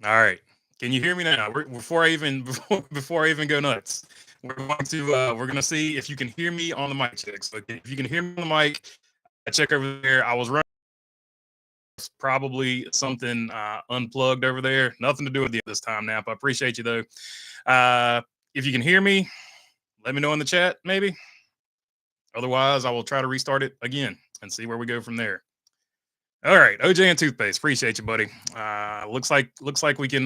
All right. Can you hear me now? Before I even before I even go nuts, we're going to see if you can hear me on the mic check. So if you can hear me on the mic, check over there. I was running probably something unplugged over there. Nothing to do with you this time, Nap. I appreciate you though. If you can hear me, let me know in the chat, maybe. Otherwise, I will try to restart it again and see where we go from there. All right, OJ and toothpaste. Appreciate you, buddy. Looks like we can.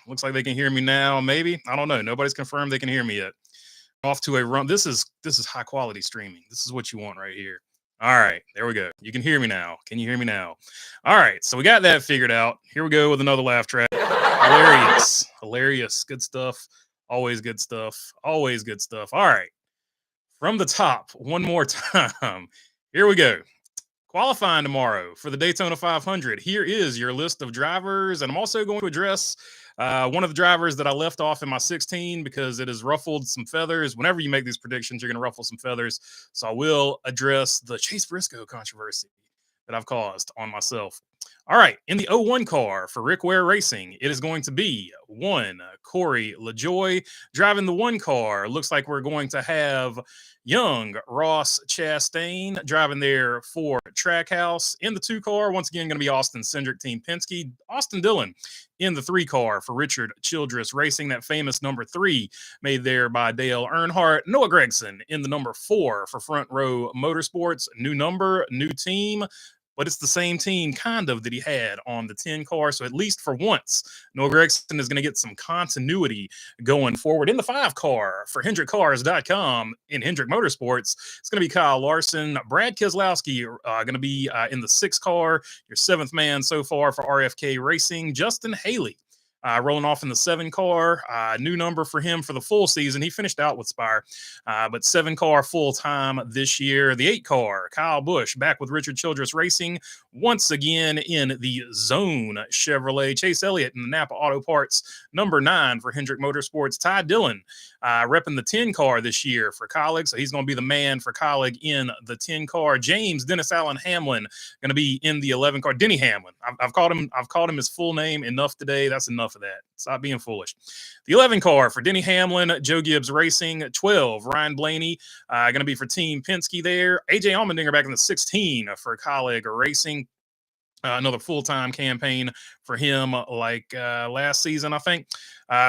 Looks like they can hear me now. Maybe I don't know. Nobody's confirmed they can hear me yet. Off to a run. This is high quality streaming. This is what you want right here. All right, there we go. You can hear me now. Can you hear me now? All right, so we got that figured out. Here we go with another laugh track. Hilarious, hilarious, good stuff. Always good stuff. Always good stuff. All right, from the top one more time. Here we go. Qualifying tomorrow for the Daytona 500. Here is your list of drivers, and I'm also going to address one of the drivers that I left off in my 16 because it has ruffled some feathers. Whenever you make these predictions, you're going to ruffle some feathers. So I will address the Chase Briscoe controversy that I've caused on myself. All right, in the 01 car for Rick Ware Racing, it is going to be one Corey LaJoy driving the one car. Looks like we're going to have young Ross Chastain driving there for Trackhouse. In the two car, once again, going to be Austin Cindric, Team Penske. Austin Dillon in the three car for Richard Childress Racing, that famous number 3 made there by Dale Earnhardt. Noah Gragson in the number 4 for Front Row Motorsports. New number, new team, but it's the same team kind of that he had on the 10 car. So at least for once, Noah Gragson is going to get some continuity going forward. In the 5 car for HendrickCars.com in Hendrick Motorsports, it's going to be Kyle Larson. Brad Keselowski going to be in the 6 car, your 7th man so far for RFK Racing. Justin Haley rolling off in the 7 car, new number for him for the full season. He finished out with Spire, but 7 car full time this year. The 8 car, Kyle Busch back with Richard Childress Racing once again in the Zone Chevrolet. Chase Elliott in the Napa Auto Parts, number 9 for Hendrick Motorsports. Ty Dillon repping the 10 car this year for Colleague, so he's going to be the man for Colleague in the 10 car. James Dennis Allen Hamlin going to be in the 11 car. Denny Hamlin. I've called him his full name enough today. That's enough of that. Stop being foolish. The 11 car for Denny Hamlin, Joe Gibbs Racing. 12, Ryan Blaney, going to be for Team Penske there. AJ Allmendinger back in the 16 for Colleague Racing. Another full-time campaign for him like last season, I think.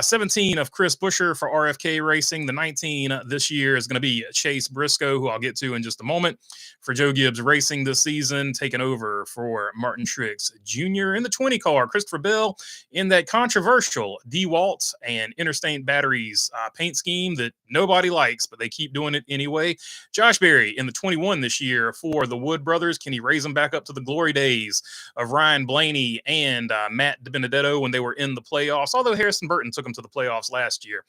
17 of Chris Buescher for RFK Racing. The 19 this year is going to be Chase Briscoe, who I'll get to in just a moment, for Joe Gibbs Racing this season, taking over for Martin Truex Jr. In the 20 car, Christopher Bell in that controversial DeWalt and Interstate Batteries paint scheme that nobody likes, but they keep doing it anyway. Josh Berry in the 21 this year for the Wood Brothers. Can he raise them back up to the glory days of Ryan Blaney and Matt DiBenedetto when they were in the playoffs? Although Harrison Burton took him to the playoffs last year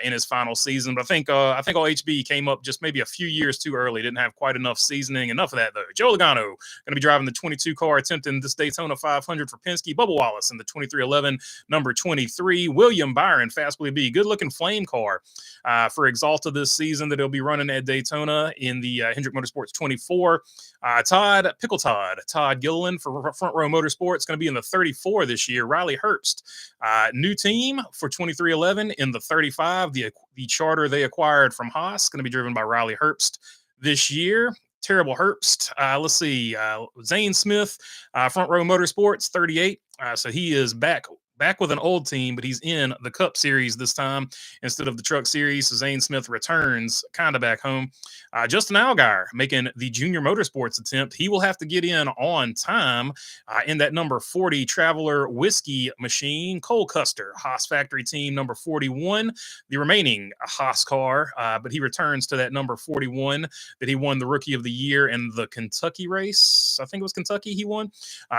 in his final season, but I think all HB came up just maybe a few years too early. Didn't have quite enough seasoning. Enough of that though. Joe Logano going to be driving the 22 car, attempting this Daytona 500 for Penske. Bubba Wallace in the 2311 number 23. William Byron, Fastly B, good looking flame car for Exalta this season that he'll be running at Daytona in the Hendrick Motorsports 24. Todd Gilliland for Front Row Motorsports, going to be in the 34 this year. Riley Herbst, new team for 2311 in the 35. The charter they acquired from Haas, going to be driven by Riley Herbst this year. Terrible Herbst. Let's see. Zane Smith, Front Row Motorsports, 38. So he is back with an old team, but he's in the Cup Series this time instead of the Truck Series. So Zane Smith returns kind of back home. Justin Allgaier making the Junior Motorsports attempt. He will have to get in on time in that number 40 Traveler Whiskey machine. Cole Custer, Haas Factory Team, number 41, the remaining Haas car, but he returns to that number 41 that he won the Rookie of the Year in the Kentucky race. I think it was Kentucky he won.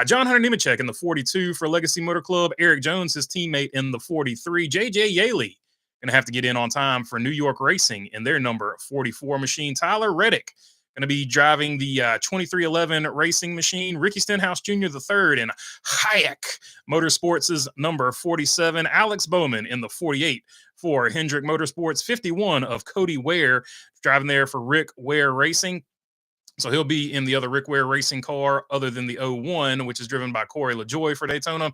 John Hunter Nemechek in the 42 for Legacy Motor Club. Eric Jones, his teammate, in the 43. JJ Yaley going to have to get in on time for New York Racing in their number 44 machine. Tyler Reddick going to be driving the 2311 racing machine. Ricky Stenhouse Jr. the third in Hayek Motorsports' number 47. Alex Bowman in the 48 for Hendrick Motorsports. 51 of Cody Ware driving there for Rick Ware Racing. So he'll be in the other Rick Ware racing car other than the 01, which is driven by Corey LaJoie for Daytona.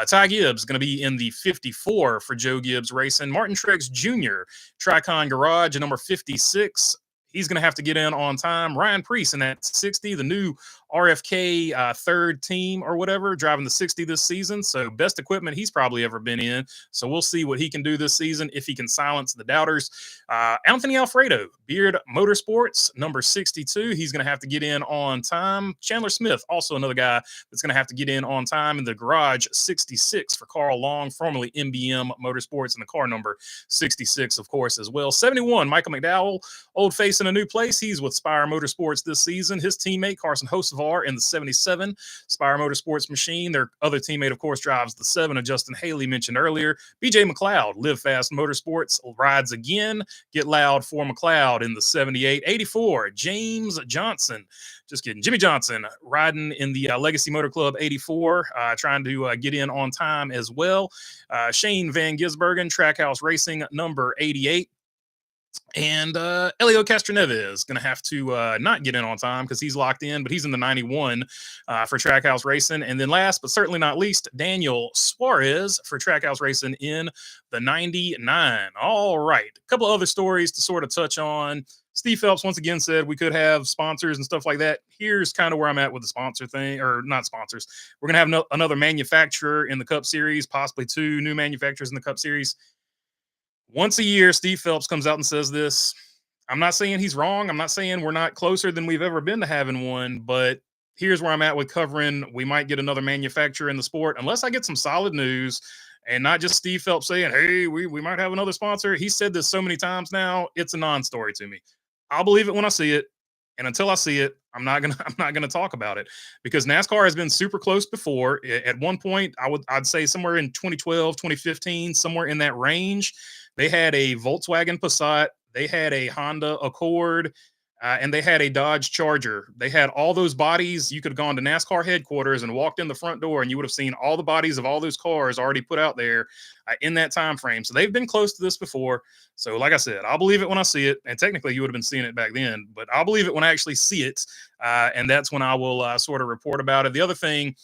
Ty Gibbs is going to be in the 54 for Joe Gibbs Racing. Martin Truex Jr., Tricon Garage, at number 56. He's going to have to get in on time. Ryan Preece in that 60, the new RFK third team or whatever, driving the 60 this season. So best equipment he's probably ever been in. So we'll see what he can do this season if he can silence the doubters. Anthony Alfredo, Beard Motorsports, number 62. He's going to have to get in on time. Chandler Smith, also another guy that's going to have to get in on time in the garage 66 for Carl Long, formerly MBM Motorsports, and the car number 66, of course, as well. 71, Michael McDowell, old face in a new place. He's with Spire Motorsports this season. His teammate, Carson Hocevar, in the 77 Spire Motorsports machine. Their other teammate, of course, drives the 7 of Justin Haley mentioned earlier. BJ McLeod, Live Fast Motorsports, rides again. Get loud for McLeod in the 78. 84, James Johnson. Just kidding. Jimmy Johnson riding in the Legacy Motor Club 84, trying to get in on time as well. Shane Van Gisbergen, Trackhouse Racing, number 88. And Elio Castroneves is going to have to not get in on time because he's locked in, but he's in the 91 for Trackhouse Racing. And then last but certainly not least, Daniel Suarez for Trackhouse Racing in the 99. All right. A couple other stories to sort of touch on. Steve Phelps once again said we could have sponsors and stuff like that. Here's kind of where I'm at with the sponsor thing, or not sponsors. We're going to have another manufacturer in the Cup Series, possibly 2 new manufacturers in the Cup Series. Once a year, Steve Phelps comes out and says this. I'm not saying he's wrong. I'm not saying we're not closer than we've ever been to having one, but here's where I'm at with covering we might get another manufacturer in the sport, unless I get some solid news and not just Steve Phelps saying, hey, we might have another sponsor. He said this so many times now, it's a non-story to me. I'll believe it when I see it. And until I see it, I'm not gonna talk about it, because NASCAR has been super close before. At one point, I'd say somewhere in 2012, 2015, somewhere in that range, they had a Volkswagen Passat, they had a Honda Accord, and they had a Dodge Charger. They had all those bodies. You could have gone to NASCAR headquarters and walked in the front door, and you would have seen all the bodies of all those cars already put out there in that time frame. So they've been close to this before. So like I said, I'll believe it when I see it. And technically, you would have been seeing it back then, but I'll believe it when I actually see it. And that's when I will sort of report about it. The other thing,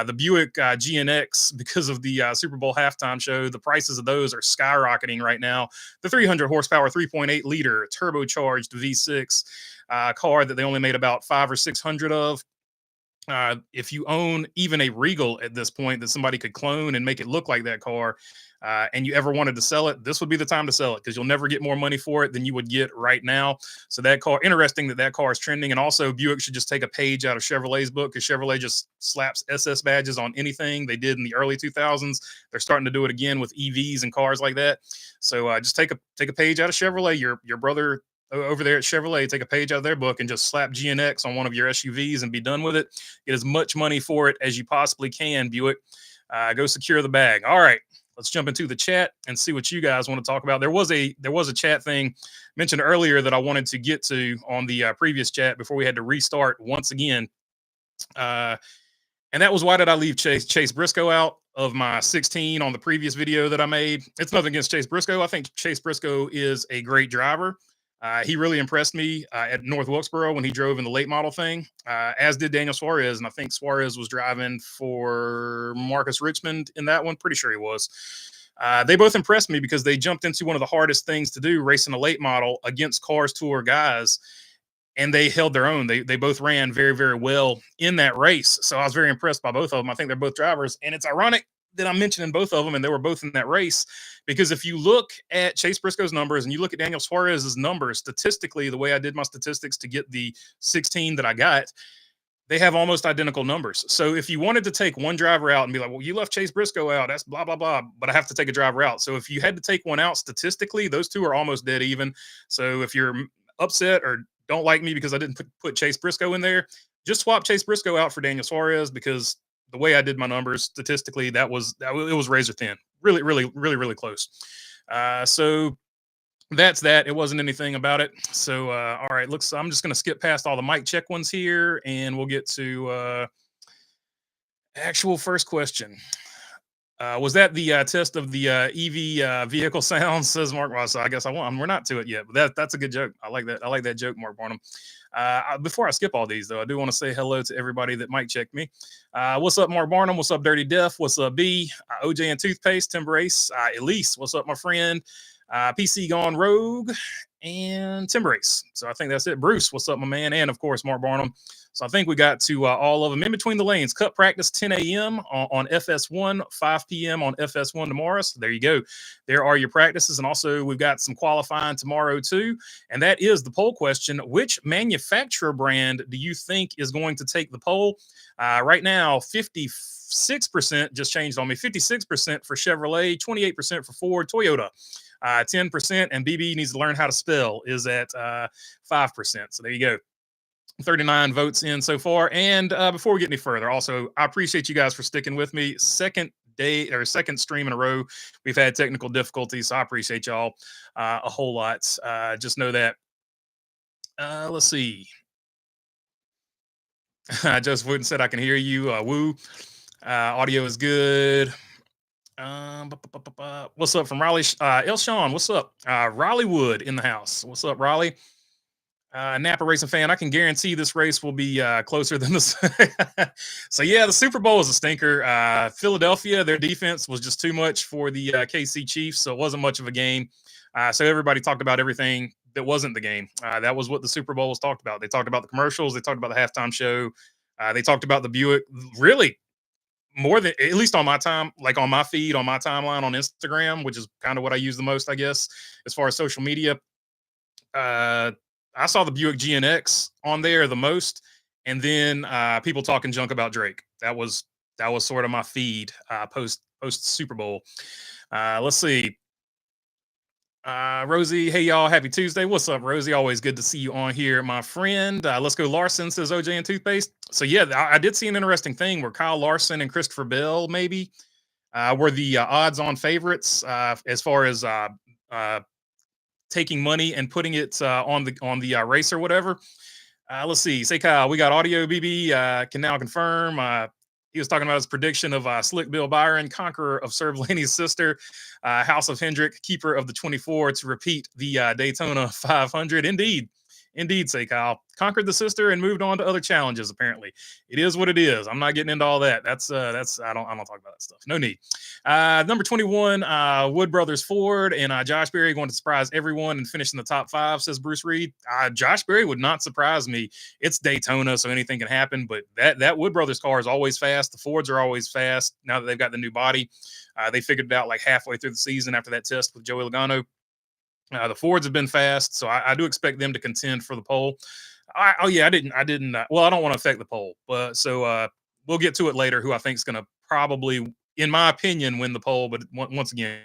the Buick GNX, because of the Super Bowl halftime show, the prices of those are skyrocketing right now. The 300 horsepower, 3.8 liter turbocharged V6 car that they only made about 500 or 600 of. If you own even a Regal at this point that somebody could clone and make it look like that car, and you ever wanted to sell it, this would be the time to sell it, because you'll never get more money for it than you would get right now. So that car, interesting that car is trending. And also Buick should just take a page out of Chevrolet's book, because Chevrolet just slaps SS badges on anything. They did in the early 2000s. They're starting to do it again with EVs and cars like that. So just take a page out of Chevrolet. Your brother over there at Chevrolet, take a page out of their book and just slap GNX on one of your SUVs and be done with it. Get as much money for it as you possibly can, Buick. Go secure the bag. All right, let's jump into the chat and see what you guys want to talk about. There was a chat thing mentioned earlier that I wanted to get to on the previous chat before we had to restart once again. And that was, why did I leave Chase Briscoe out of my 16 on the previous video that I made? It's nothing against Chase Briscoe. I think Chase Briscoe is a great driver. He really impressed me at North Wilkesboro when he drove in the late model thing, as did Daniel Suarez. And I think Suarez was driving for Marcus Richmond in that one. Pretty sure he was. They both impressed me because they jumped into one of the hardest things to do, racing a late model against Cars Tour guys. And they held their own. They both ran very, very well in that race. So I was very impressed by both of them. I think they're both drivers. And it's ironic that I'm mentioning both of them, and they were both in that race, because if you look at Chase Briscoe's numbers and you look at Daniel Suarez's numbers, statistically, the way I did my statistics to get the 16 that I got, they have almost identical numbers. So if you wanted to take one driver out and be like, well, you left Chase Briscoe out, that's blah, blah, blah, but I have to take a driver out. So if you had to take one out statistically, those two are almost dead even. So if you're upset or don't like me because I didn't put Chase Briscoe in there, just swap Chase Briscoe out for Daniel Suarez, because the way I did my numbers statistically, it was razor thin, really, really, really, really close. So that's that. It wasn't anything about it. So, all right, I'm just going to skip past all the mic check ones here, and we'll get to actual first question. Was that the test of the EV vehicle sounds? Says Mark. Well, so I guess I won. We're not to it yet, but that's a good joke. I like that. I like that joke, Mark Barnum. Before I skip all these, though, I do want to say hello to everybody that might check me. What's up, Mark Barnum? What's up, Dirty Def? What's up, B? OJ and Toothpaste, Timber Ace, Elise. What's up, my friend? PC Gone Rogue and Timber Ace. So I think that's it. Bruce, what's up, my man? And of course, Mark Barnum. So I think we got to all of them. In between the lanes, cut practice 10 a.m. on FS1, 5 p.m. on FS1 tomorrow. So there you go. There are your practices. And also we've got some qualifying tomorrow too. And that is the poll question. Which manufacturer brand do you think is going to take the poll? Right now, 56% just changed on me. 56% for Chevrolet, 28% for Ford, Toyota. 10%, and BB needs to learn how to spell is at 5%. So there you go. 39 votes in so far. And before we get any further, also, I appreciate you guys for sticking with me. Second stream in a row, we've had technical difficulties. So I appreciate y'all a whole lot. Just know that. Let's see. Joseph Wooden said, I can hear you. Woo. Audio is good. What's up from Raleigh? Elshawn, what's up? Raleigh Wood in the house. What's up, Raleigh? Napa racing fan, I can guarantee this race will be closer than this. So yeah, the Super Bowl was a stinker. Philadelphia, their defense was just too much for the KC Chiefs, so it wasn't much of a game. So everybody talked about everything that wasn't the game. That was what the Super Bowl was talked about. They talked about the commercials. They talked about the halftime show. They talked about the Buick. Really, more than, at least on my time, like on my feed, on my timeline on Instagram, which is kind of what I use the most, I guess, as far as social media. I saw the Buick GNX on there the most, and then people talking junk about Drake. That was sort of my feed post Super Bowl. Let's see. Rosie, hey y'all, happy Tuesday. What's up, Rosie? Always good to see you on here, my friend. Let's go, Larson, says OJ and Toothpaste. So yeah, I did see an interesting thing where Kyle Larson and Christopher Bell maybe were the odds-on favorites as far as taking money and putting it on the race or whatever. Let's see. Say, Kyle, we got audio. BB can now confirm. He was talking about his prediction of Slick Bill Byron, conqueror of Sir Blaney's sister, House of Hendrick, keeper of the 24, to repeat the Daytona 500. Indeed, say Kyle. Conquered the sister and moved on to other challenges, apparently. It is what it is. I'm not getting into all that. That's I don't talk about that stuff. No need. Number 21, Wood Brothers Ford and Josh Berry going to surprise everyone and finish in the top 5, says Bruce Reed. Josh Berry would not surprise me. It's Daytona, so anything can happen, but that Wood Brothers car is always fast. The Fords are always fast now that they've got the new body. They figured it out like halfway through the season after that test with Joey Logano. The Fords have been fast, so I do expect them to contend for the pole. I didn't. Well, I don't want to affect the poll, but so we'll get to it later. Who I think is going to probably, in my opinion, win the poll. But once again,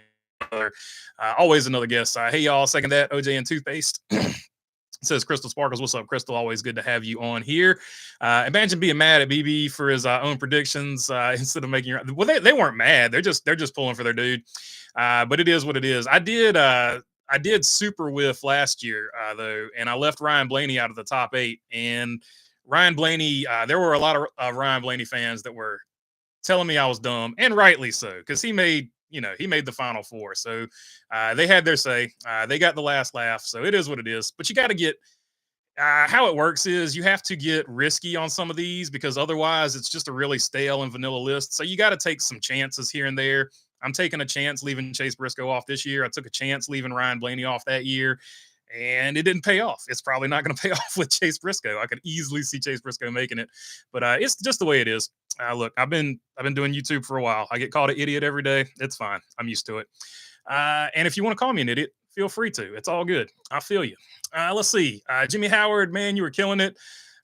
always another guess. Hey y'all, second that. OJ and Toothpaste. Says Crystal Sparkles. What's up, Crystal? Always good to have you on here. Imagine being mad at BB for his own predictions instead of making your. Well, they weren't mad. They're just pulling for their dude. But it is what it is. I did super whiff last year, though, and I left Ryan Blaney out of the top 8. And Ryan Blaney, there were a lot of Ryan Blaney fans that were telling me I was dumb, and rightly so, because he made the Final Four. So they had their say. They got the last laugh. So it is what it is. But you got to get how it works is you have to get risky on some of these, because otherwise it's just a really stale and vanilla list. So you got to take some chances here and there. I'm taking a chance leaving Chase Briscoe off this year. I took a chance leaving Ryan Blaney off that year, and it didn't pay off. It's probably not going to pay off with Chase Briscoe. I could easily see Chase Briscoe making it, but it's just the way it is. Look, I've been doing YouTube for a while. I get called an idiot every day. It's fine. I'm used to it. And if you want to call me an idiot, feel free to. It's all good. I feel you. Let's see. Jimmy Howard, man, you were killing it.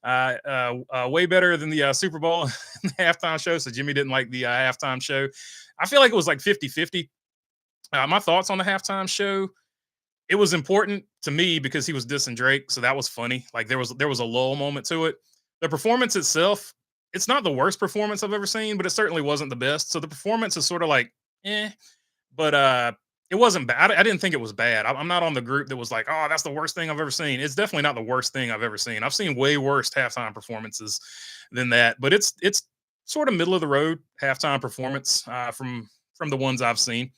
Way better than the Super Bowl halftime show. So Jimmy didn't like the halftime show. I feel like it was like 50-50. My thoughts on the halftime show, it was important to me because he was dissing Drake. So that was funny. Like there was a lull moment to it. The performance itself, it's not the worst performance I've ever seen, but it certainly wasn't the best. So the performance is sort of like, but it wasn't bad. I didn't think it was bad. I'm not on the group that was like, oh, that's the worst thing I've ever seen. It's definitely not the worst thing I've ever seen. I've seen way worse halftime performances than that, but it's sort of middle of the road halftime performance from from the ones I've seen.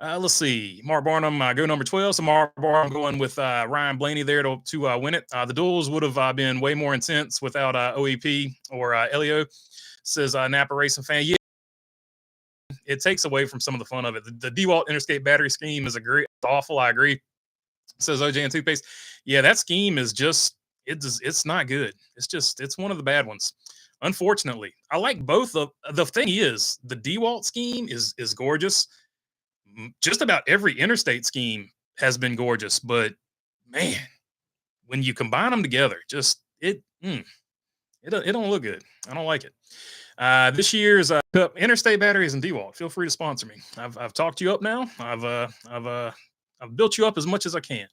Let's see. Mark Barnum, go number 12. So Mark Barnum going with Ryan Blaney there to win it. The duels would have been way more intense without OEP or Elio, says Napa Racing fan. Yeah, it takes away from some of the fun of it. The DeWalt Interstate Battery scheme is awful. I agree, says OJ and Toothpaste. Yeah, that scheme is it's not good. It's one of the bad ones. Unfortunately, I like both of the thing is the DeWalt scheme is gorgeous. Just about every interstate scheme has been gorgeous, but man, when you combine them together, it don't look good. I don't like it. This year's Cup Interstate Batteries and DeWalt. Feel free to sponsor me. I've talked you up now. I've built you up as much as I can.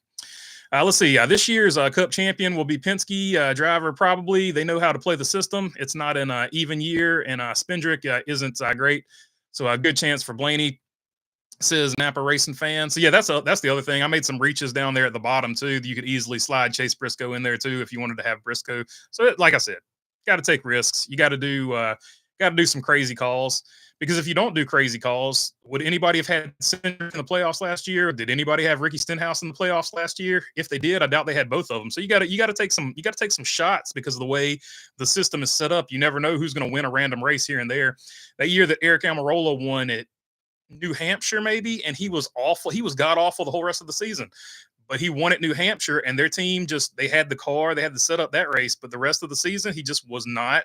Let's see. This year's Cup champion will be Penske driver. Probably they know how to play the system. It's not an even year, and Spindrick isn't great. So a good chance for Blaney, says Napa Racing fan. So yeah, that's the other thing. I made some reaches down there at the bottom too. You could easily slide Chase Briscoe in there too if you wanted to have Briscoe. So like I said, got to take risks. You got to do some crazy calls, because if you don't do crazy calls, would anybody have had Cindric in the playoffs last year? Did anybody have Ricky Stenhouse in the playoffs last year? If they did, I doubt they had both of them. So you got to take some shots, because of the way the system is set up. You never know who's going to win a random race here and there. That year that Eric Almirola won at New Hampshire, maybe, and he was awful. He was god awful the whole rest of the season. But he won at New Hampshire, and their team they had the car, they had to set up that race. But the rest of the season, he just was not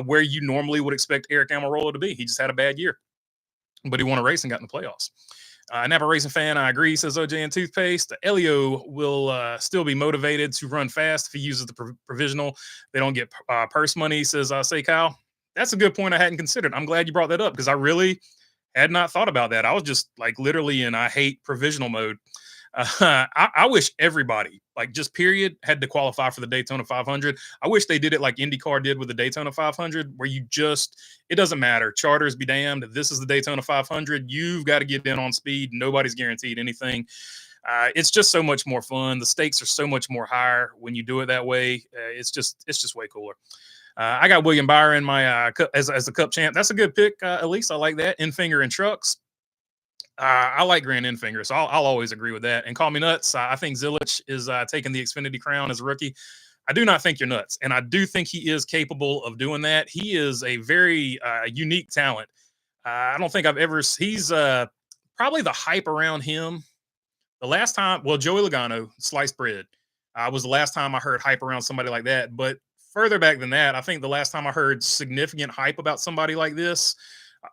where you normally would expect Eric Almirola to be. He just had a bad year, but he won a race and got in the playoffs. Napa Racing fan, I agree, says OJ and Toothpaste. Elio will still be motivated to run fast if he uses the provisional. They don't get purse money, says say Kyle. That's a good point I hadn't considered. I'm glad you brought that up, because I really had not thought about that. I was just like literally in I hate provisional mode. I wish everybody, like just period, had to qualify for the Daytona 500. I wish they did it like IndyCar did with the Daytona 500, where it doesn't matter. Charters be damned. This is the Daytona 500. You've got to get in on speed. Nobody's guaranteed anything. It's just so much more fun. The stakes are so much more higher when you do it that way. It's just way cooler. I got William Byron my as the Cup champ. That's a good pick, at least. I like that. Enfinger and Trucks. I like Grant Enfinger, so I'll always agree with that. And call me nuts. I think Zilich is taking the Xfinity crown as a rookie. I do not think you're nuts, and I do think he is capable of doing that. He is a very unique talent. I don't think he's probably the hype around him. The last time, Joey Logano, sliced bread, was the last time I heard hype around somebody like that. But further back than that, I think the last time I heard significant hype about somebody like this,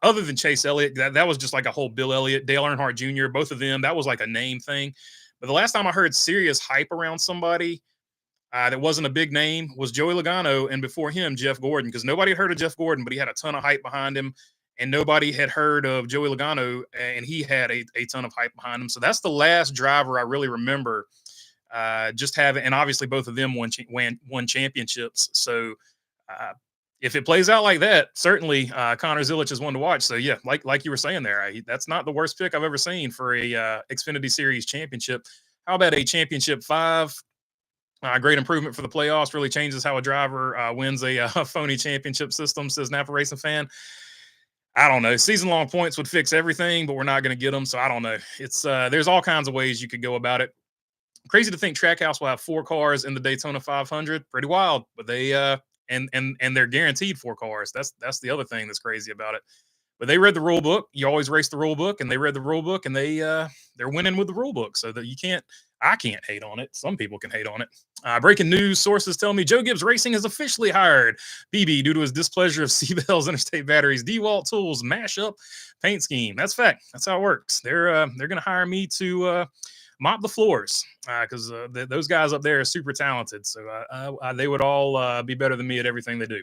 other than Chase Elliott, that was just like a whole Bill Elliott, Dale Earnhardt Jr., both of them, that was like a name thing. But the last time I heard serious hype around somebody that wasn't a big name was Joey Logano, and before him, Jeff Gordon, because nobody had heard of Jeff Gordon, but he had a ton of hype behind him, and nobody had heard of Joey Logano, and he had a ton of hype behind him. So that's the last driver I really remember just having, and obviously both of them won championships. So if it plays out like that, certainly Connor Zilich is one to watch. So yeah, like you were saying there, that's not the worst pick I've ever seen for a Xfinity Series championship. How about a championship 5? Great improvement for the playoffs. Really changes how a driver wins a phony championship system, says Napa Racing fan. I don't know. Season-long points would fix everything, but we're not going to get them, so I don't know. It's there's all kinds of ways you could go about it. Crazy to think Trackhouse will have 4 cars in the Daytona 500. Pretty wild, but they and they're guaranteed 4 cars. That's the other thing that's crazy about it. But they read the rule book. You always race the rule book, and they read the rule book, and they're winning with the rule book. So that I can't hate on it. Some people can hate on it. Breaking news sources tell me Joe Gibbs Racing has officially hired BB due to his displeasure of Seabell's Interstate Batteries DeWalt Tools mashup paint scheme. That's fact. That's how it works. They're going to hire me to mop the floors because those guys up there are super talented. So they would all be better than me at everything they do.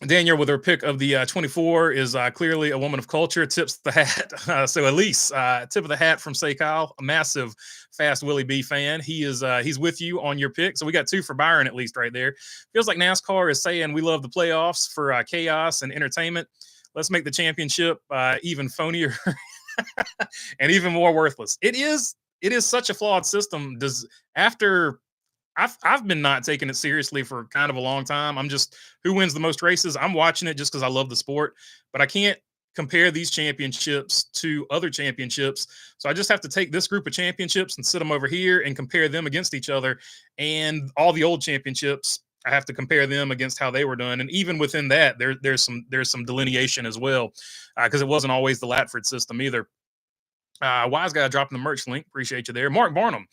Daniel, with her pick of the 24, is clearly a woman of culture. Tips the hat. So Elise, tip of the hat from Say Kyle, a massive Fast Willie B fan. He's with you on your pick. So we got 2 for Byron at least right there. Feels like NASCAR is saying we love the playoffs for chaos and entertainment. Let's make the championship even phonier and even more worthless. It is such a flawed system. I've been not taking it seriously for kind of a long time. I'm just, who wins the most races? I'm watching it just because I love the sport, but I can't compare these championships to other championships. So I just have to take this group of championships and sit them over here and compare them against each other. And all the old championships, I have to compare them against how they were done. And even within that, there's some delineation as well, because it wasn't always the Latford system either. Wise guy dropping the merch link. Appreciate you there. Mark Barnum,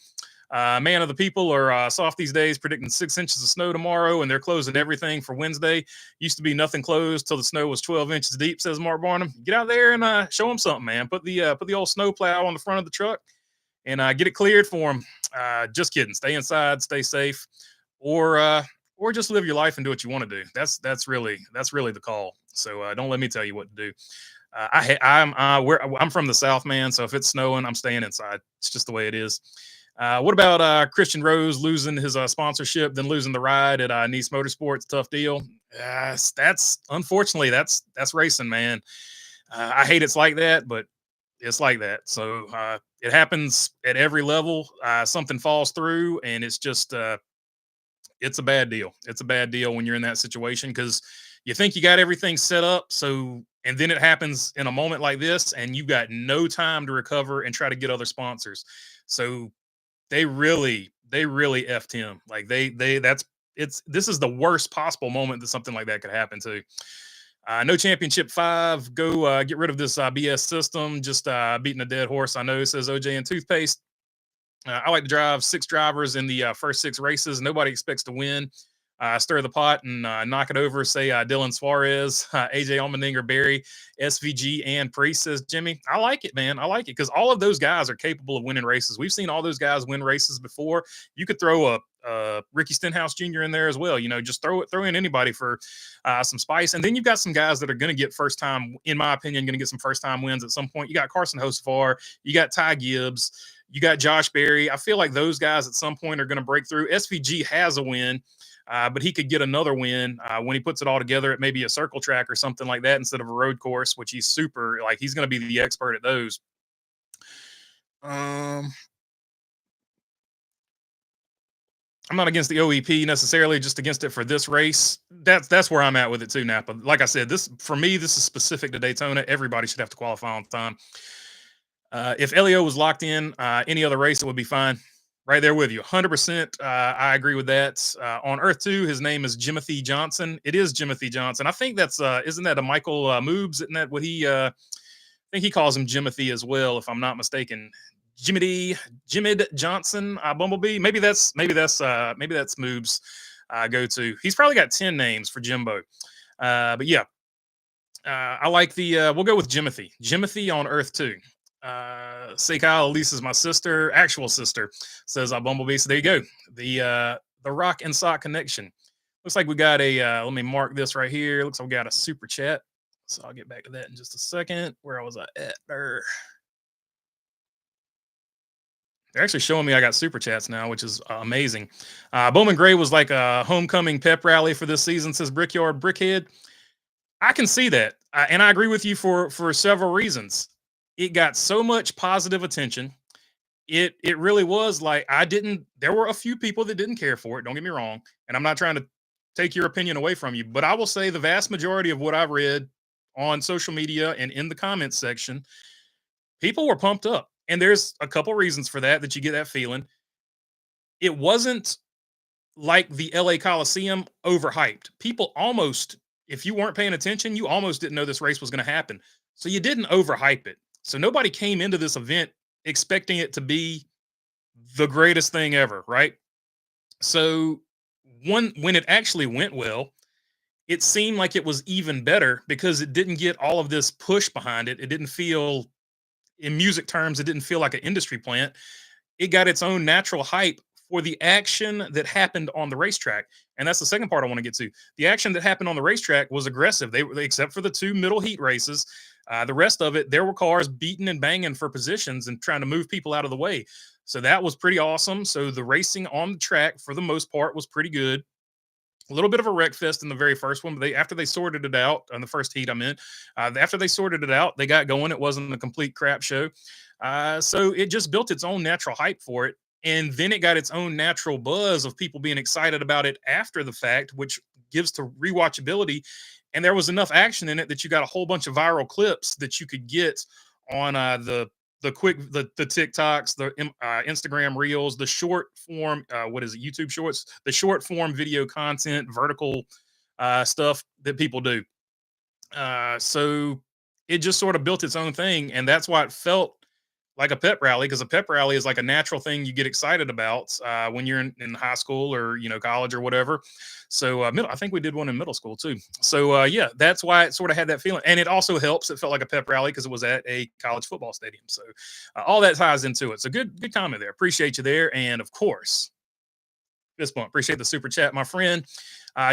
man of the people, are soft these days, predicting 6 inches of snow tomorrow, and they're closing everything for Wednesday. Used to be nothing closed till the snow was 12 inches deep, says Mark Barnum. Get out there and show them something, man. Put the old snow plow on the front of the truck and get it cleared for them. Just kidding. Stay inside, stay safe, or just live your life and do what you want to do. That's really the call. So don't let me tell you what to do. I'm from the South, man. So if it's snowing, I'm staying inside. It's just the way it is. What about Christian Rose losing his sponsorship, then losing the ride at Nice Motorsports? Tough deal. That's unfortunately that's racing, man. I hate it's like that, but it's like that. So it happens at every level. Something falls through, and it's just it's a bad deal. It's a bad deal when you're in that situation because you think you got everything set up. So, and then it happens in a moment like this, and you've got no time to recover and try to get other sponsors. So they really effed him. Like this is the worst possible moment that something like that could happen to. No championship 5. Go get rid of this BS system. Just beating a dead horse. I know, says OJ and Toothpaste. I like to drive 6 drivers in the first 6 races. Nobody expects to win. Stir the pot and knock it over. Say Dylan Suarez, AJ Allmendinger, Barry, SVG, and Priest, says Jimmy. I like it, man. I like it because all of those guys are capable of winning races. We've seen all those guys win races before. You could throw a Ricky Stenhouse Jr. in there as well. You know, just throw in anybody for some spice. And then you've got some guys that are going to get first time, in my opinion, going to get some first time wins at some point. You got Carson Hocevar, you got Ty Gibbs, you got Josh Berry. I feel like those guys at some point are going to break through. SVG has a win. But he could get another win when he puts it all together at maybe a circle track or something like that instead of a road course, which he's super, like, he's going to be the expert at those. I'm not against the OEP necessarily, just against it for this race. That's where I'm at with it too, Napa. Like I said, this is specific to Daytona. Everybody should have to qualify on time. If Elio was locked in any other race, it would be fine. Right there with you. 100%. I agree with that. On Earth 2, his name is Jimothy Johnson. It is Jimothy Johnson. I think that's, isn't that a Michael Moobs? Isn't that what he, I think he calls him Jimothy as well, if I'm not mistaken. Jimid Johnson, Bumblebee. Maybe that's Moobs go-to. He's probably got 10 names for Jimbo. But yeah, I like we'll go with Jimothy. Jimothy on Earth 2. Say Kyle, Elise is my sister, actual sister, says Bumblebee. So there you go. The Rock and Sock connection. Looks like we got let me mark this right here. Looks like we got a super chat. So I'll get back to that in just a second. Where was I at there? They're actually showing me I got super chats now, which is amazing. Bowman Gray was like a homecoming pep rally for this season, says Brickyard Brickhead. I can see that. And I agree with you for several reasons. It got so much positive attention. It really was like, there were a few people that didn't care for it. Don't get me wrong. And I'm not trying to take your opinion away from you, but I will say the vast majority of what I've read on social media and in the comments section, people were pumped up. And there's a couple reasons for that you get that feeling. It wasn't like the LA Coliseum overhyped. People almost, if you weren't paying attention, you almost didn't know this race was going to happen. So you didn't overhype it. So nobody came into this event expecting it to be the greatest thing ever, right? So when it actually went well, it seemed like it was even better because it didn't get all of this push behind it. It didn't feel, in music terms, it didn't feel like an industry plant. It got its own natural hype for the action that happened on the racetrack. And that's the second part I want to get to. The action that happened on the racetrack was aggressive. They except for the 2 middle heat races, the rest of it, there were cars beating and banging for positions and trying to move people out of the way. So that was pretty awesome. So the racing on the track, for the most part, was pretty good. A little bit of a wreck fest in the very first one, but after they sorted it out on the first heat after they sorted it out, they got going. It wasn't a complete crap show. So it just built its own natural hype for it. And then it got its own natural buzz of people being excited about it after the fact, which gives to rewatchability. and there was enough action in it that you got a whole bunch of viral clips that you could get on the TikToks, the Instagram Reels, the short form, what is it, YouTube Shorts, the short form video content, vertical stuff that people do. So it just sort of built its own thing, and that's why it felt like a pep rally, because a pep rally is like a natural thing you get excited about when you're in high school or college or whatever. So I think we did one in middle school too. So yeah, that's why it sort of had that feeling, and it also helps. It felt like a pep rally because it was at a college football stadium. So all that ties into it. So good comment there. Appreciate you there, and of course, this one appreciate the super chat, my friend.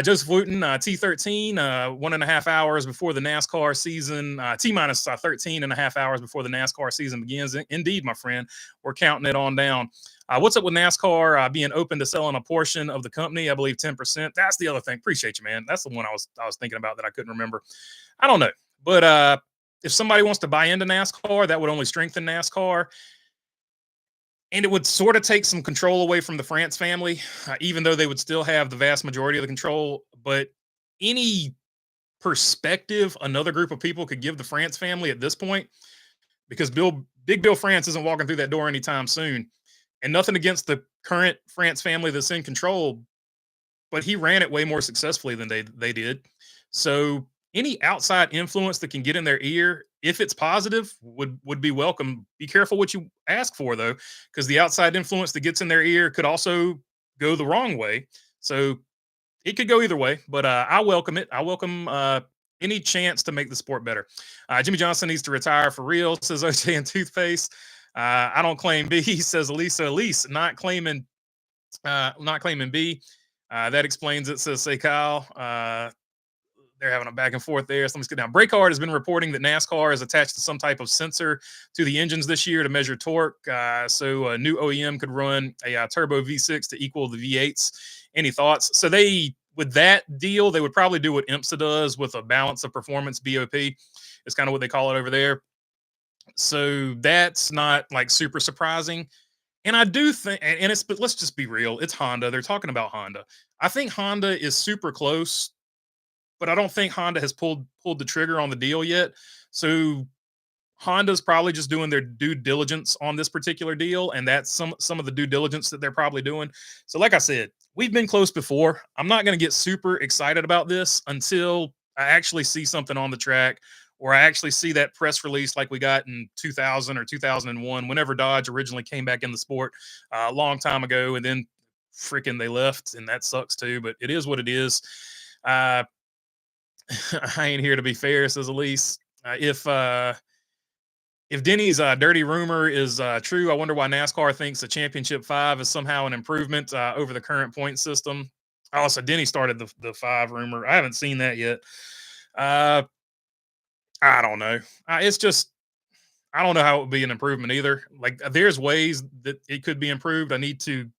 Joseph Wooten, T13, 1.5 hours before the NASCAR season, T minus 13.5 hours before the NASCAR season begins. Indeed, my friend, we're counting it on down. What's up with NASCAR being open to selling a portion of the company? I believe 10%. That's the other thing. Appreciate you, man. That's the one I was thinking about that I couldn't remember. I don't know, but if somebody wants to buy into NASCAR, that would only strengthen NASCAR. And it would sort of take some control away from the France family, even though they would still have the vast majority of the control. But any perspective another group of people could give the France family at this point, because Big Bill France isn't walking through that door anytime soon. And nothing against the current France family that's in control, but he ran it way more successfully than they did. So any outside influence that can get in their ear, if it's positive, would be welcome. Be careful what you ask for, though, because the outside influence that gets in their ear could also go the wrong way. So it could go either way, but I welcome it. I welcome any chance to make the sport better. Jimmy Johnson needs to retire for real, says OJ and Toothpaste. I don't claim B, says Elise, not claiming B. That explains it, says Say Kyle. They're having a back and forth there. So let me get down. Breakhard has been reporting that NASCAR is attached to some type of sensor to the engines this year to measure torque. So a new OEM could run a turbo V6 to equal the V8s. Any thoughts? So with that deal, they would probably do what IMSA does with a balance of performance, BOP. It's kind of what they call it over there. So that's not like super surprising. And I do think, but let's just be real. It's Honda. They're talking about Honda. I think Honda is super close, but I don't think Honda has pulled the trigger on the deal yet. So Honda's probably just doing their due diligence on this particular deal, and that's some of the due diligence that they're probably doing. So like I said, we've been close before. I'm not going to get super excited about this until I actually see something on the track, or I actually see that press release like we got in 2000 or 2001, whenever Dodge originally came back in the sport a long time ago, and then freaking they left, and that sucks too, but it is what it is. I ain't here to be fair, says Elise. If Denny's dirty rumor is true, I wonder why NASCAR thinks the Championship 5 is somehow an improvement over the current point system. Oh, so Denny started the 5 rumor. I haven't seen that yet. I don't know. It's just, I don't know how it would be an improvement either. Like, there's ways that it could be improved. I need to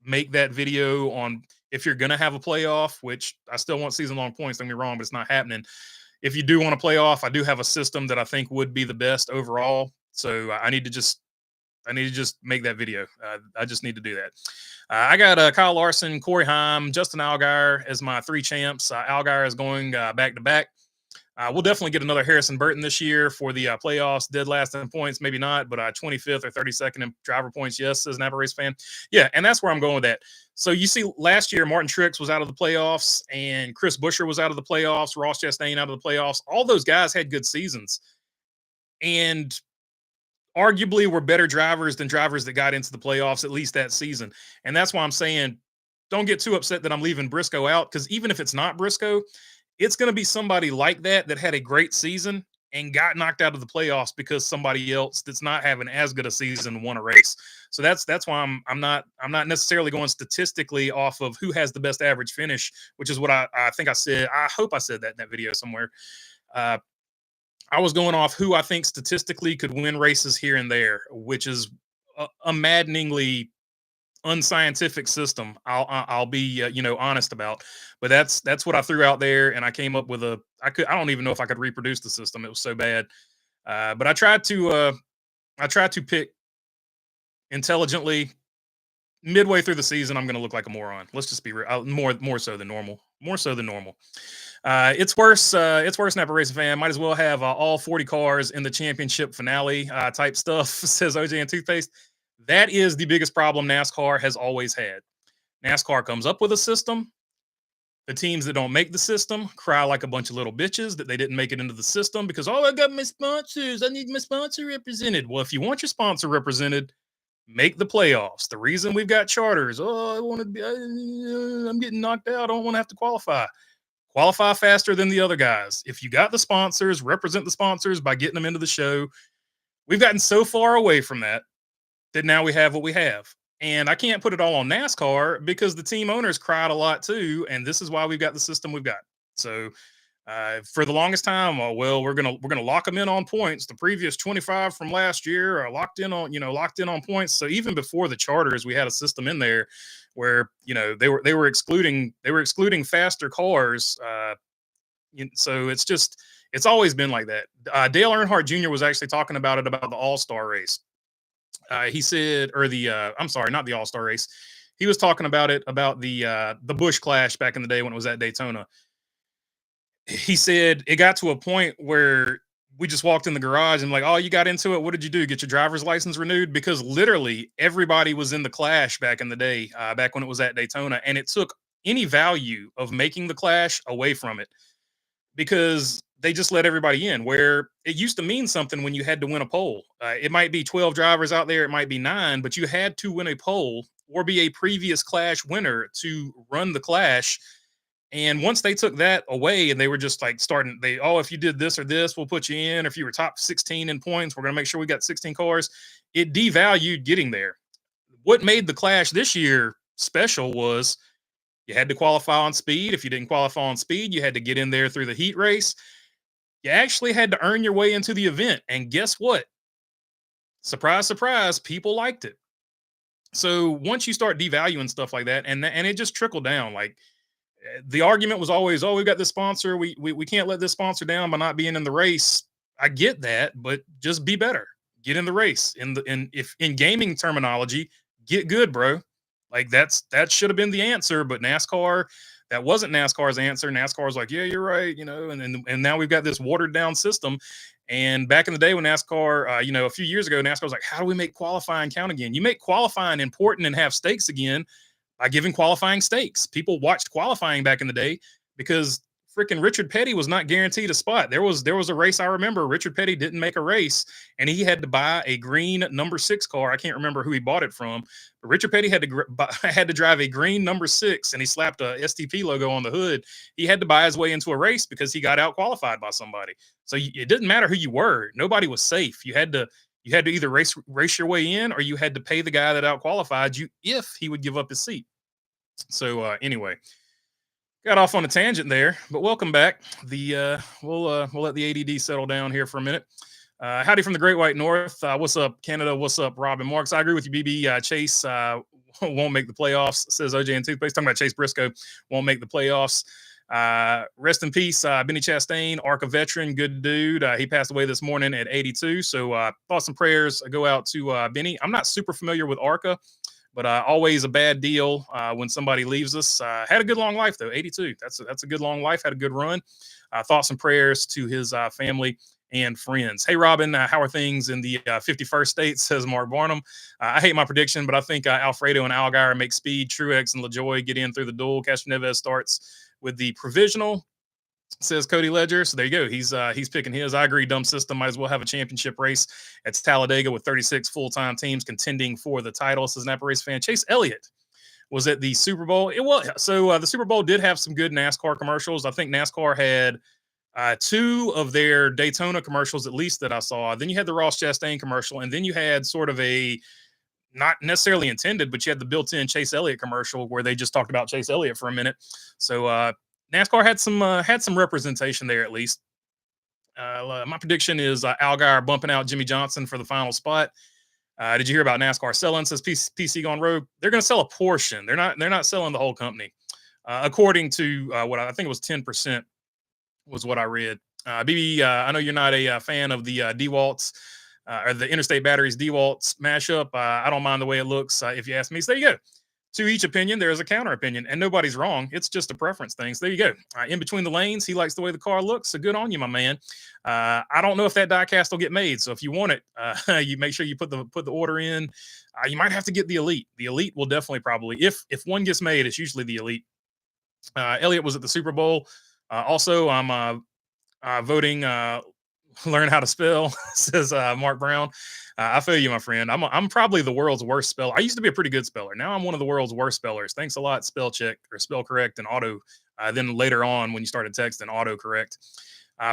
make that video on if you're going to have a playoff, which I still want season-long points, don't get me wrong, but it's not happening. If you do want a playoff, I do have a system that I think would be the best overall. So I need to just make that video. I just need to do that. I got Kyle Larson, Corey Heim, Justin Allgaier as my 3 champs. Allgaier is going back to back. We'll definitely get another Harrison Burton this year for the playoffs. Dead last in points, maybe not, but 25th or 32nd in driver points, yes, as an Napa Race fan. Yeah, and that's where I'm going with that. So you see, last year, Martin Truex was out of the playoffs, and Chris Buescher was out of the playoffs, Ross Chastain out of the playoffs. All those guys had good seasons, and arguably were better drivers than drivers that got into the playoffs, at least that season. And that's why I'm saying, don't get too upset that I'm leaving Briscoe out, because even if it's not Briscoe, it's going to be somebody like that had a great season and got knocked out of the playoffs because somebody else that's not having as good a season won a race. So that's why I'm not necessarily going statistically off of who has the best average finish, which is what I think I said. I hope I said that in that video somewhere. I was going off who I think statistically could win races here and there, which is a maddeningly unscientific system. I'll be honest about, but that's what I threw out there, and I came up with I don't even know if I could reproduce the system. It was so bad, but I tried to pick intelligently. Midway through the season, I'm going to look like a moron. Let's just be real. More so than normal. It's worse. It's worse, Napa Racing fan. Might as well have all 40 cars in the championship finale type stuff, says OJ and Toothpaste. That is the biggest problem NASCAR has always had. NASCAR comes up with a system. The teams that don't make the system cry like a bunch of little bitches that they didn't make it into the system because, oh, I got my sponsors. I need my sponsor represented. Well, if you want your sponsor represented, make the playoffs. The reason we've got charters, oh, I want to be, I'm getting knocked out. I don't want to have to qualify. Qualify faster than the other guys. If you got the sponsors, represent the sponsors by getting them into the show. We've gotten so far away from that now we have what we have. And I can't put it all on NASCAR because the team owners cried a lot too, and this is why we've got the system we've got. So for the longest time, well, we're gonna lock them in on points. The previous 25 from last year are locked in on points. So even before the charters, we had a system in there where they were excluding faster cars. So it's always been like that. Dale Earnhardt Jr. was actually talking about the All-Star race. He said, or I'm sorry, not the All-Star race. He was talking about the Busch Clash back in the day when it was at Daytona. He said it got to a point where we just walked in the garage and like, oh, you got into it. What did you do? Get your driver's license renewed? Because literally everybody was in the Clash back in the day, back when it was at Daytona. And it took any value of making the Clash away from it because they just let everybody in, where it used to mean something when you had to win a pole. It might be 12 drivers out there. It might be 9, but you had to win a pole or be a previous Clash winner to run the Clash. And once they took that away and they were just like if you did this or this, we'll put you in. Or if you were top 16 in points, we're going to make sure we got 16 cars. It devalued getting there. What made the Clash this year special was you had to qualify on speed. If you didn't qualify on speed, you had to get in there through the heat race. You actually had to earn your way into the event. And guess what? Surprise, surprise, people liked it. So once you start devaluing stuff like that, and it just trickled down, like the argument was always, oh, we've got this sponsor. We can't let this sponsor down by not being in the race. I get that, but just be better. Get in the race. If in gaming terminology, get good, bro. Like that should have been the answer, but NASCAR, that wasn't NASCAR's answer. NASCAR was like, yeah, you're right, and now we've got this watered down system. And back in the day when NASCAR, a few years ago, NASCAR was like, how do we make qualifying count again? You make qualifying important and have stakes again by giving qualifying stakes. People watched qualifying back in the day because freaking Richard Petty was not guaranteed a spot. There was a race I remember. Richard Petty didn't make a race, and he had to buy a green number 6 car. I can't remember who he bought it from, but Richard Petty had to drive a green number 6, and he slapped a STP logo on the hood. He had to buy his way into a race because he got out qualified by somebody. So it didn't matter who you were. Nobody was safe. You had to either race your way in, or you had to pay the guy that out qualified you if he would give up his seat. So anyway. Got off on a tangent there, but welcome back. We'll let the ADD settle down here for a minute. Howdy from the Great White North. What's up, Canada? What's up, Robin Marks? I agree with you, BB. Chase won't make the playoffs, says OJ and Toothpaste. Talking about Chase Briscoe won't make the playoffs. Rest in peace, Benny Chastain, ARCA veteran, good dude. He passed away this morning at 82. So thoughts and prayers go out to Benny. I'm not super familiar with ARCA, but always a bad deal when somebody leaves us. Had a good long life, though, 82. That's a good long life, had a good run. Thoughts and prayers to his family and friends. Hey, Robin, how are things in the 51st state, says Mark Barnum. I hate my prediction, but I think Alfredo and Allgaier make speed. Truex and LaJoy get in through the duel. Castroneves starts with the provisional, says Cody Ledger. So there you go. He's picking his. I agree. Dumb system. Might as well have a championship race at Talladega with 36 full-time teams contending for the title, says Napa Race fan. Chase Elliott was at the Super Bowl. It was so the Super Bowl did have some good NASCAR commercials. I think NASCAR had 2 of their Daytona commercials at least that I saw. Then you had the Ross Chastain commercial, and then you had sort of a not necessarily intended, but you had the built-in Chase Elliott commercial where they just talked about Chase Elliott for a minute. So NASCAR had some representation there at least. My prediction is Allgaier bumping out Jimmy Johnson for the final spot. Did you hear about NASCAR selling? Says PC Gone Rogue. They're going to sell a portion. They're not selling the whole company, according to what I think it was 10% was what I read. BB, I know you're not a fan of the DeWalt's or the Interstate Batteries DeWalt's mashup. I don't mind the way it looks if you ask me. So there you go. To each opinion, there is a counter opinion, and nobody's wrong. It's just a preference thing. So there you go. In between the lanes, he likes the way the car looks. So good on you, my man. I don't know if that diecast will get made. So if you want it, you make sure you put the order in. You might have to get the Elite. The Elite will definitely probably, if one gets made, it's usually the Elite. Elliot was at the Super Bowl. Also, I'm voting. Learn how to spell, says Mark Brown. I feel you, my friend. I'm probably the world's worst speller. I used to be a pretty good speller. Now I'm one of the world's worst spellers. Thanks a lot, spell check or spell correct and auto. Then later on, when you started texting, auto correct.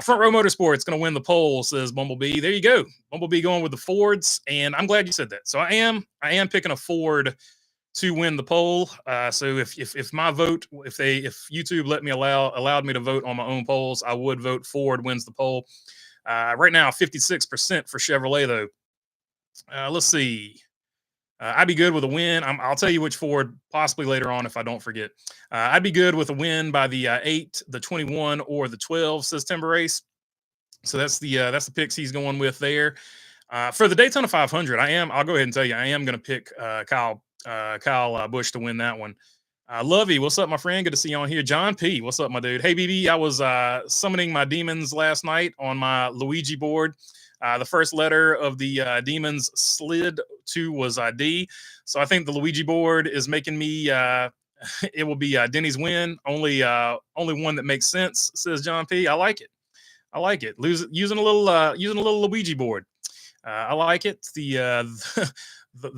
Front Row Motorsports going to win the poll, says Bumblebee. There you go. Bumblebee going with the Fords, and I'm glad you said that. So I am picking a Ford to win the poll. So if my vote, if YouTube allowed me to vote on my own polls, I would vote Ford wins the poll. Right now, 56% for Chevrolet, though. Let's see. I'd be good with a win. I'll tell you which Ford possibly later on if I don't forget. I'd be good with a win by the 8, the 21, or the 12, says Timber Race. So that's the picks he's going with there. For the Daytona 500, I'll go ahead and tell you, I am going to pick Kyle Busch to win that one. Lovey, what's up, my friend? Good to see you on here. John P, what's up, my dude? Hey, BB, I was summoning my demons last night on my Luigi board. The first letter of the demons slid to was D. So I think the Luigi board is making me, it will be Denny's win. Only one that makes sense, says John P. I like it. Using a little Luigi board. I like it. The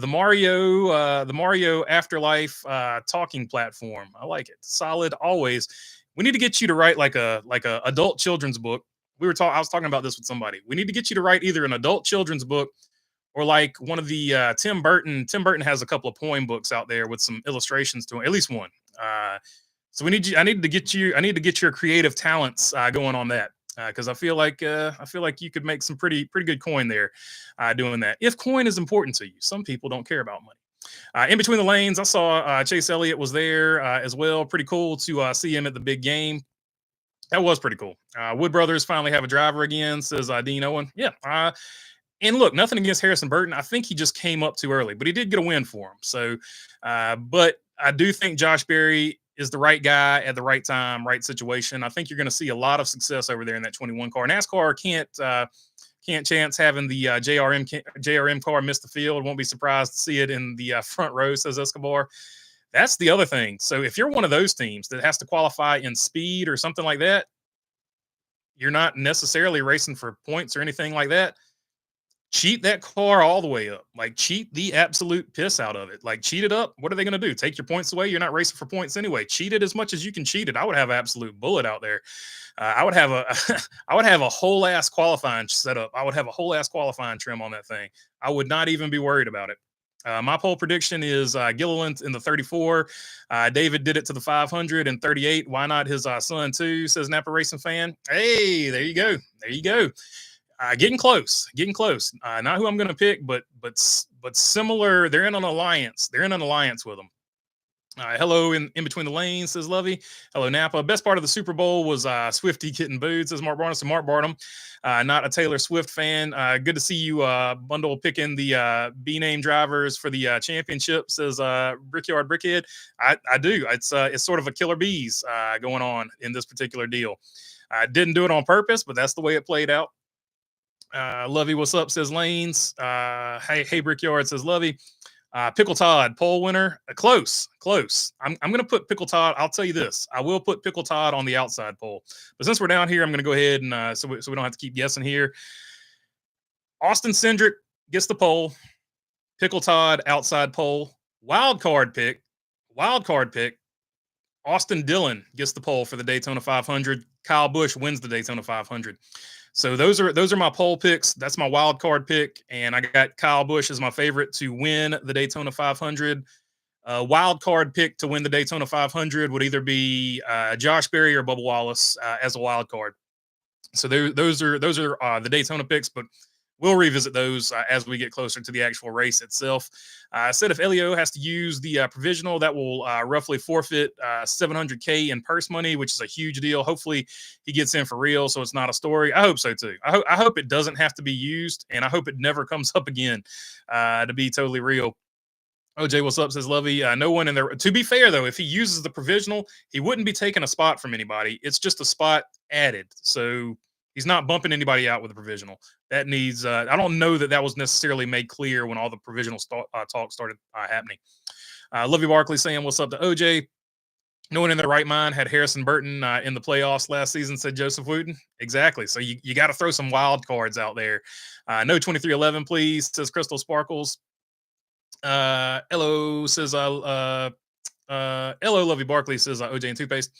Mario Afterlife talking platform. I like it. Solid always. We need to get you to write like a adult children's book. I was talking about this with somebody. We need to get you to write either an adult children's book or like one of the Tim Burton. Tim Burton has a couple of poem books out there with some illustrations to it, at least one. So I need to get your creative talents going on that. Because I feel like you could make some pretty good coin there doing that. If coin is important to you, some people don't care about money. In between the lanes, I saw Chase Elliott was there as well. Pretty cool to see him at the big game. That was pretty cool. Wood Brothers finally have a driver again, says Dean Owen. Yeah. And look, nothing against Harrison Burton. I think he just came up too early, but he did get a win for him. So, but I do think Josh Berry is the right guy at the right time, right situation. I think you're going to see a lot of success over there in that 21 car. NASCAR can't chance having the JRM car miss the field. Won't be surprised to see it in the front row, says Escobar. That's the other thing. So if you're one of those teams that has to qualify in speed or something like that, you're not necessarily racing for points or anything like that. Cheat that car all the way up. Like, cheat the absolute piss out of it. Like, cheat it up. What are they going to do? Take your points away? You're not racing for points anyway. Cheat it as much as you can cheat it. I would have an absolute bullet out there. I would have a whole ass qualifying setup. I would have a whole ass qualifying trim on that thing. I would not even be worried about it. My poll prediction is Gilliland in the 34. David did it to the 500 and 38. Why not his son too, says Napa Racing Fan. Hey, there you go. There you go. Getting close. Not who I'm going to pick, but similar. They're in an alliance. With them. Hello in between the lanes, says Lovey. Hello, Napa. Best part of the Super Bowl was Swifty getting booed, says Mark Barnum. So Mark Barnum, not a Taylor Swift fan. Good to see you, Bundle, picking the B-name drivers for the championship, says Brickyard Brickhead. I do. It's sort of a killer bees going on in this particular deal. I didn't do it on purpose, but that's the way it played out. Lovey, what's up, says Lanes. Hey Brickyard, says Lovey. Pickle Todd, poll winner. Close. I'm going to put Pickle Todd. I'll tell you this. I will put Pickle Todd on the outside poll. But since we're down here, I'm going to go ahead and so we don't have to keep guessing here. Austin Cindric gets the poll. Pickle Todd, outside poll. Wild card pick. Austin Dillon gets the poll for the Daytona 500. Kyle Busch wins the Daytona 500. So those are my poll picks. That's my wild card pick, and I got Kyle Busch as my favorite to win the Daytona 500. Wild card pick to win the Daytona 500 would either be Josh Berry or Bubba Wallace as a wild card. So those are the Daytona picks, but we'll revisit those as we get closer to the actual race itself. I said if Elio has to use the provisional, that will roughly forfeit $700K in purse money, which is a huge deal. Hopefully he gets in for real, so it's not a story. I hope so too. I hope it doesn't have to be used, and I hope it never comes up again, to be totally real. OJ, what's up? Says Lovey. No one in there. To be fair, though, if he uses the provisional, he wouldn't be taking a spot from anybody. It's just a spot added. So he's not bumping anybody out with the provisional. That needs, I don't know that that was necessarily made clear when all the provisional talk started happening. Lovey Barkley saying, what's up to OJ? No one in their right mind had Harrison Burton in the playoffs last season, said Joseph Wooten. Exactly. So you got to throw some wild cards out there. No 2311, please, says Crystal Sparkles. Hello, says hello, Lovey Barkley, says OJ and Toothpaste.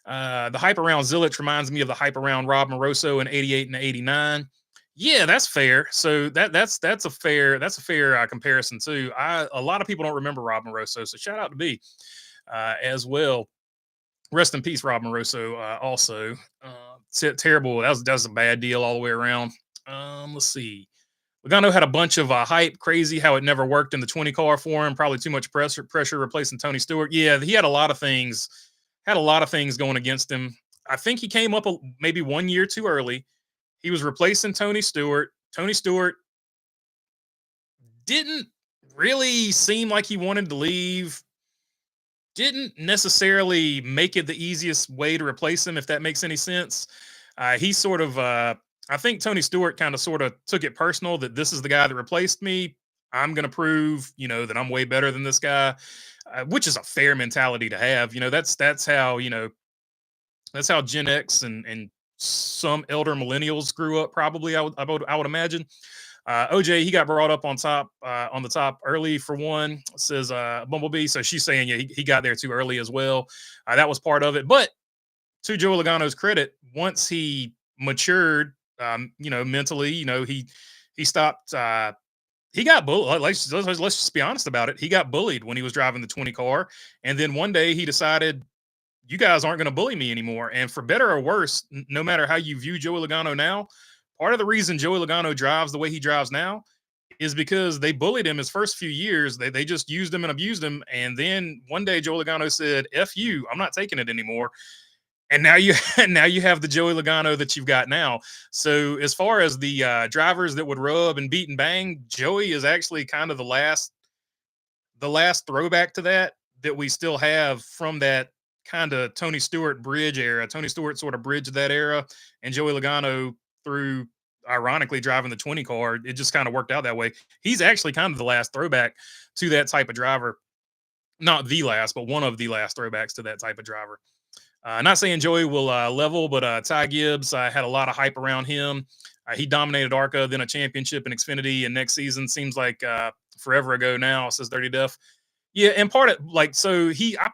The hype around Zilich reminds me of the hype around Rob Moroso in 88 and 89. Yeah, that's fair. So that's a fair comparison too. A lot of people don't remember Rob Moroso, so shout out to B as well. Rest in peace, Rob Moroso. Also, terrible. That was a bad deal all the way around. Let's see. Logano had a bunch of hype, crazy how it never worked in the 20 car for him. Probably too much pressure replacing Tony Stewart. Yeah, he had a lot of things. Had a lot of things going against him. I think he came up maybe 1 year too early. He was replacing Tony Stewart. Tony Stewart didn't really seem like he wanted to leave. Didn't necessarily make it the easiest way to replace him, if that makes any sense. He sort of, I think Tony Stewart kind of sort of took it personal that this is the guy that replaced me. I'm going to prove, that I'm way better than this guy, which is a fair mentality to have. That's how, that's how Gen X and some elder millennials grew up. Probably, I would imagine. OJ, he got brought up on the top early for one, says Bumblebee. So she's saying, yeah, he got there too early as well. That was part of it. But to Joey Logano's credit, once he matured, mentally, he stopped. He got bullied. Let's just be honest about it. He got bullied when he was driving the 20 car, and then one day he decided, you guys aren't going to bully me anymore. And for better or worse, no matter how you view Joey Logano now, part of the reason Joey Logano drives the way he drives now is because they bullied him his first few years. They just used him and abused him. And then one day Joey Logano said, F you, I'm not taking it anymore. And now you have the Joey Logano that you've got now. So as far as the drivers that would rub and beat and bang, Joey is actually kind of the last throwback to that we still have from that kind of Tony Stewart bridge era. Tony Stewart sort of bridged that era, and Joey Logano, through ironically driving the 20 car, it just kind of worked out that way. He's actually kind of the last throwback to that type of driver. Not the last, but one of the last throwbacks to that type of driver. Not saying Joey will level, but Ty Gibbs had a lot of hype around him. He dominated ARCA, then a championship in Xfinity, and next season seems like forever ago now, says Dirty Duff. Yeah, and part of I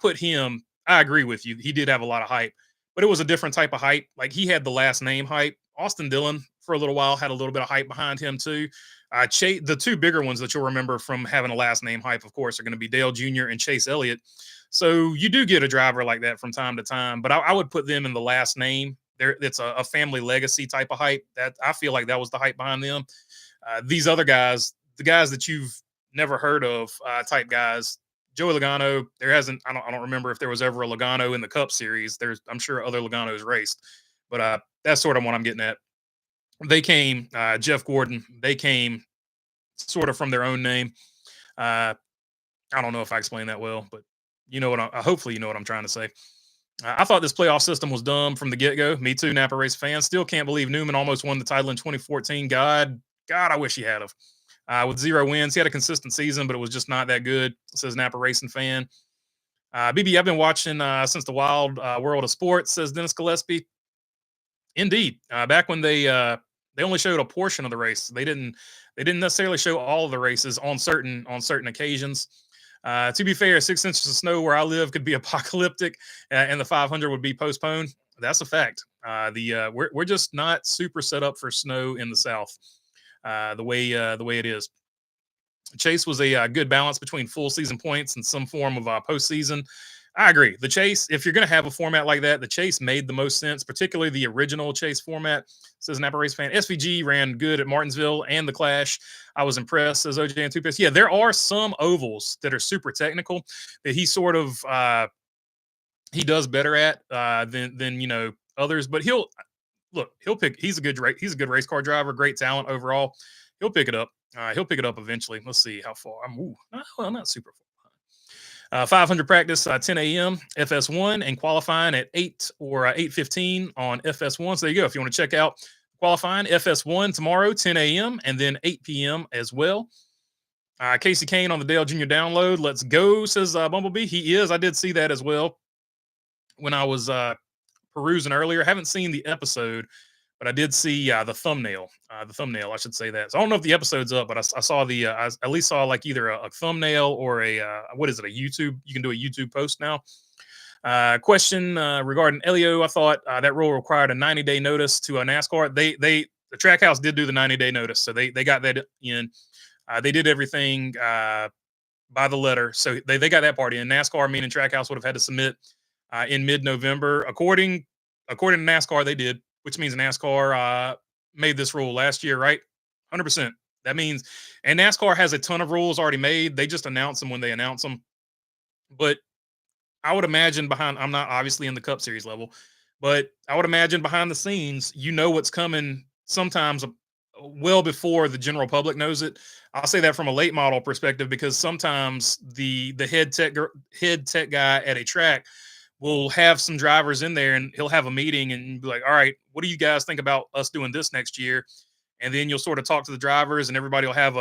put him, I agree with you. He did have a lot of hype, but it was a different type of hype. Like, he had the last name hype. Austin Dillon, for a little while, had a little bit of hype behind him too. The two bigger ones that you'll remember from having a last name hype, of course, are going to be Dale Jr. and Chase Elliott. So you do get a driver like that from time to time, but I would put them in the last name. It's a family legacy type of hype. That I feel like that was the hype behind them. These other guys, the guys that you've never heard of, type guys, Joey Logano, I don't remember if there was ever a Logano in the Cup Series. I'm sure other Loganos raced, but that's sort of what I'm getting at. They came, Jeff Gordon, they came sort of from their own name. I don't know if I explained that well, but hopefully you know what I'm trying to say. I thought this playoff system was dumb from the get-go. Me too, Napa Race fan. Still can't believe Newman almost won the title in 2014. God, I wish he had have. With 0 wins, he had a consistent season, but it was just not that good, says Napa Racing fan. BB, I've been watching since the wild world of sports, says Dennis Gillespie. Indeed. Back when they only showed a portion of the race. They didn't necessarily show all of the races on certain occasions. To be fair, 6 inches of snow where I live could be apocalyptic, and the 500 would be postponed. That's a fact. We're just not super set up for snow in the South, the way it is. Chase was a good balance between full season points and some form of postseason. I agree. The Chase, if you're going to have a format like that, the Chase made the most sense, particularly the original Chase format, says Napa Race fan. SVG ran good at Martinsville and the Clash. I was impressed, says OJ and Tupis. Yeah, there are some ovals that are super technical that he sort of he does better at than others. But he'll pick. He's a good race car driver, great talent overall. He'll pick it up. He'll pick it up eventually. Let's see how far. I'm not super far. 500 practice 10 a.m. FS1 and qualifying at 8 or 8:15 on FS1. So there you go. If you want to check out qualifying FS1 tomorrow 10 a.m. and then 8 p.m. as well. Casey Kane on the Dale Jr. download. Let's go, says Bumblebee. He is. I did see that as well when I was perusing earlier. Haven't seen the episode, but I did see the thumbnail. I should say that. So I don't know if the episode's up, but I saw I at least saw like either a thumbnail or a what is it? A YouTube. You can do a YouTube post now. Question regarding Elio. I thought that rule required a 90-day notice to a NASCAR. The Trackhouse did do the 90-day notice, so they got that in. They did everything by the letter, so they got that part in. NASCAR, meaning Trackhouse, would have had to submit in mid-November. According to NASCAR, they did, which means NASCAR made this rule last year, right? 100%. That means, and NASCAR has a ton of rules already made. They just announce them when they announce them. But I would imagine I'm not obviously in the Cup Series level, but I would imagine behind the scenes, you know what's coming sometimes well before the general public knows it. I'll say that from a late model perspective, because sometimes the head tech guy at a track will have some drivers in there and he'll have a meeting and be like, all right, what do you guys think about us doing this next year? And then you'll sort of talk to the drivers and everybody will have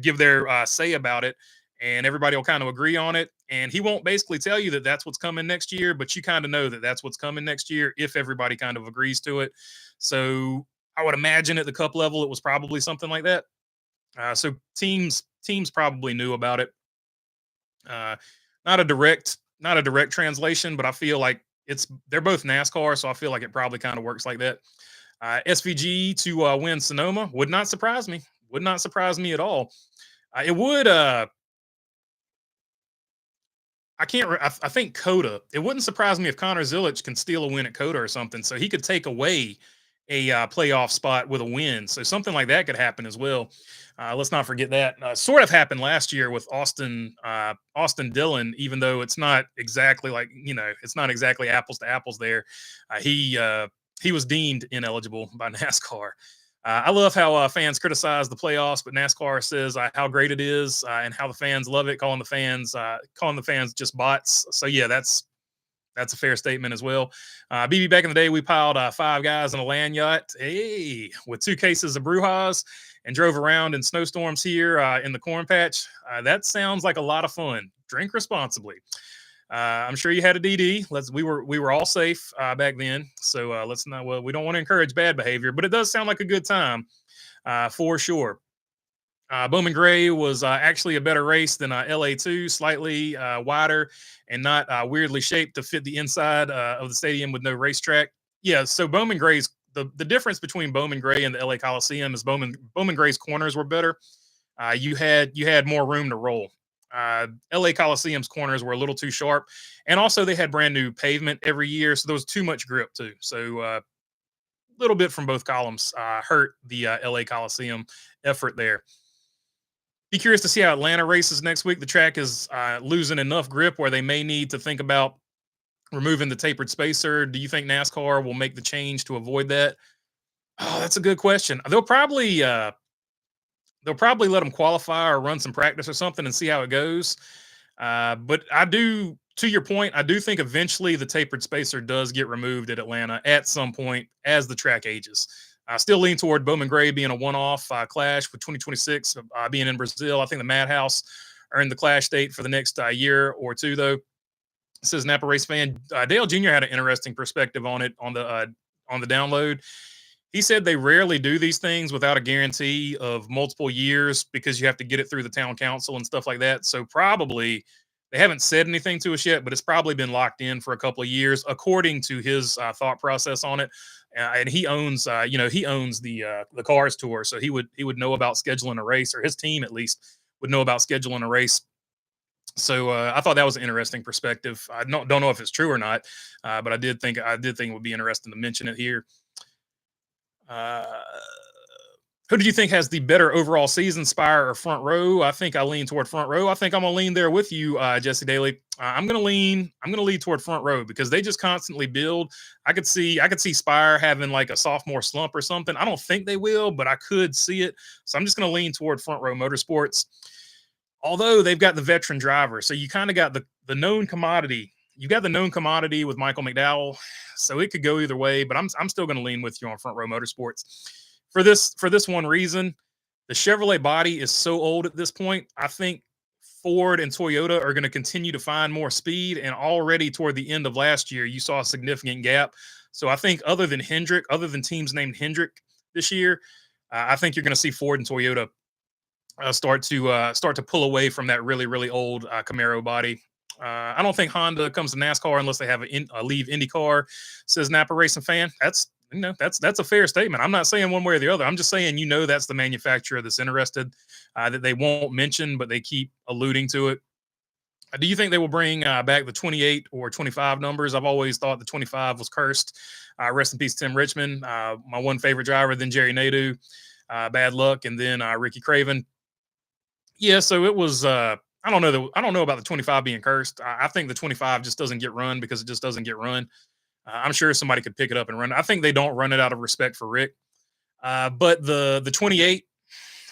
give their say about it, and everybody will kind of agree on it. And he won't basically tell you that that's what's coming next year, but you kind of know that that's what's coming next year if everybody kind of agrees to it. So I would imagine at the Cup level, it was probably something like that. So teams probably knew about it. Not a direct translation, but I feel like they're both NASCAR, so I feel like it probably kind of works like that. SVG to win Sonoma would not surprise me. Would not surprise me at all. It would. I think Coda. It wouldn't surprise me if Connor Zilic can steal a win at Coda or something, so he could take away a playoff spot with a win. So something like that could happen as well. Let's not forget that. Sort of happened last year with Austin Dillon, even though it's not exactly it's not exactly apples to apples there. He was deemed ineligible by NASCAR. I love how fans criticize the playoffs, but NASCAR says how great it is and how the fans love it, calling the fans just bots. So yeah, that's a fair statement as well. BB, back in the day, we piled 5 guys in a land yacht, with 2 cases of Brujas, and drove around in snowstorms here in the corn patch. That sounds like a lot of fun. Drink responsibly. I'm sure you had a DD. We were all safe back then, so let's not. Well, we don't want to encourage bad behavior, but it does sound like a good time for sure. Bowman Gray was actually a better race than LA2, slightly wider and not weirdly shaped to fit the inside of the stadium with no racetrack. Yeah, so Bowman Gray's the difference between Bowman Gray and the LA Coliseum is Bowman Gray's corners were better. You had more room to roll. LA Coliseum's corners were a little too sharp, and also they had brand new pavement every year, so there was too much grip too. So a little bit from both columns hurt the LA Coliseum effort there. Be curious to see how Atlanta races next week. The track is losing enough grip where they may need to think about removing the tapered spacer. Do you think NASCAR will make the change to avoid that? Oh, that's a good question. They'll probably let them qualify or run some practice or something and see how it goes. But to your point, I do think eventually the tapered spacer does get removed at Atlanta at some point as the track ages. I still lean toward Bowman Gray being a one-off clash with 2026 being in Brazil. I think the Madhouse earned the clash date for the next year or two, though. Says Napa Race fan. Dale Jr. had an interesting perspective on it on the download. He said they rarely do these things without a guarantee of multiple years because you have to get it through the town council and stuff like that. So probably they haven't said anything to us yet, but it's probably been locked in for a couple of years, according to his thought process on it. And he owns the Cars Tour, so he would know about scheduling a race, or his team at least would know about scheduling a race. So I thought that was an interesting perspective. I don't know if it's true or not, but I did think it would be interesting to mention it here. Who do you think has the better overall season, Spire or Front Row? I think I lean toward Front Row. I think I'm gonna lean there with you, Jesse Daly. I'm gonna lean toward Front Row because they just constantly build. I could see Spire having like a sophomore slump or something. I don't think they will, but I could see it. So I'm just gonna lean toward Front Row Motorsports. Although they've got the veteran driver, so you kind of got the known commodity. You got the known commodity with Michael McDowell, so it could go either way. But I'm still going to lean with you on Front Row Motorsports for this one reason. The Chevrolet body is so old at this point. I think Ford and Toyota are going to continue to find more speed, and already toward the end of last year, you saw a significant gap. So I think other than Hendrick, other than teams named Hendrick this year, I think you're going to see Ford and Toyota start to pull away from that really old Camaro body. I don't think Honda comes to NASCAR unless they have a leave IndyCar. Says Napa Racing fan. That's a fair statement. I'm not saying one way or the other. I'm just saying that's the manufacturer that's interested, that they won't mention, but they keep alluding to it. Do you think they will bring back the 28 or 25 numbers? I've always thought the 25 was cursed. Rest in peace, Tim Richmond, my one favorite driver. Then Jerry Nadeau, bad luck, and then Ricky Craven. Yeah, so it was. I don't know about the 25 being cursed. I think the 25 just doesn't get run because it just doesn't get run. I'm sure somebody could pick it up and run it. I think they don't run it out of respect for Rick. But the 28,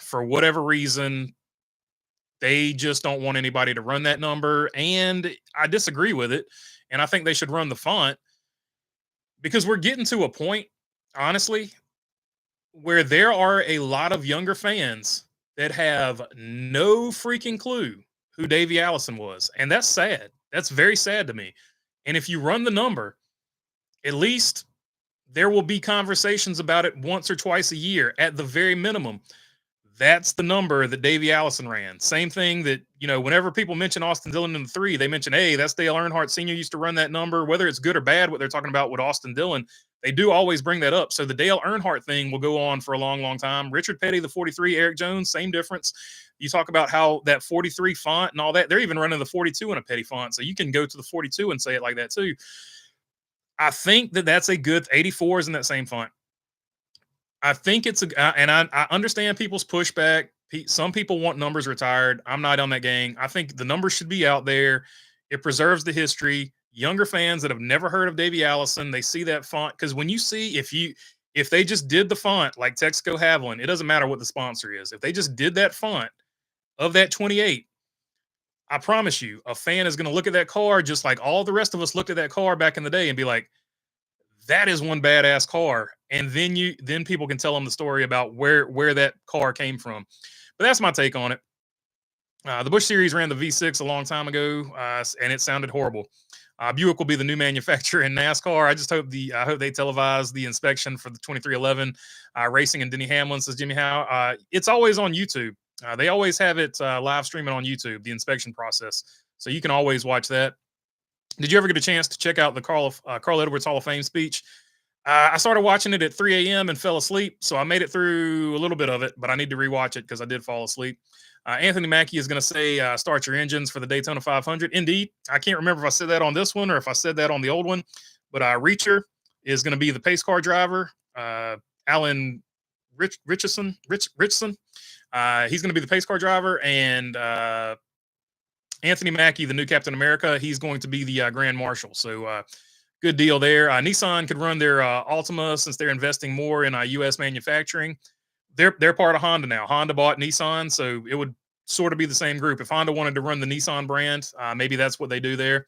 for whatever reason, they just don't want anybody to run that number. And I disagree with it. And I think they should run the font because we're getting to a point, honestly, where there are a lot of younger fans that have no freaking clue who Davey Allison was. And that's sad. That's very sad to me. And if you run the number, at least there will be conversations about it once or twice a year at the very minimum. That's the number that Davey Allison ran. Same thing that, whenever people mention Austin Dillon in the 3, they mention, hey, that's Dale Earnhardt Sr. used to run that number. Whether it's good or bad, what they're talking about with Austin Dillon, they do always bring that up. So the Dale Earnhardt thing will go on for a long time. Richard Petty, the 43, Eric Jones, same difference. You talk about how that 43 font and all that, they're even running the 42 in a Petty font. So you can go to the 42 and say it like that too. I think that's a good 84 is in that same font. I think it's and I understand people's pushback. Some people want numbers retired. I'm not on that gang. I think the numbers should be out there. It preserves the history. Younger fans that have never heard of Davey Allison, they see that font. Because when you see, if they just did the font like Texaco Haviland, it doesn't matter what the sponsor is. If they just did that font of that 28, I promise you, a fan is going to look at that car just like all the rest of us looked at that car back in the day and be like, that is one badass car. And then people can tell them the story about where that car came from. But that's my take on it. The Busch Series ran the V6 a long time ago, and it sounded horrible. Buick will be the new manufacturer in NASCAR. I just hope they televise the inspection for the 2311 racing and Denny Hamlin, says Jimmy Howe. It's always on YouTube. They always have it live streaming on YouTube, the inspection process. So you can always watch that. Did you ever get a chance to check out the Carl Edwards Hall of Fame speech? I started watching it at 3 a.m. and fell asleep, so I made it through a little bit of it, but I need to rewatch it because I did fall asleep. Anthony Mackie is going to say, start your engines for the Daytona 500. Indeed. I can't remember if I said that on this one or if I said that on the old one, but Reacher is going to be the pace car driver. Alan Richardson. He's going to be the pace car driver, and Anthony Mackie, the new Captain America, he's going to be the Grand Marshal. So good deal there. Nissan could run their Altima since they're investing more in U.S. manufacturing. They're part of Honda now. Honda bought Nissan, so it would sort of be the same group. If Honda wanted to run the Nissan brand, maybe that's what they do there.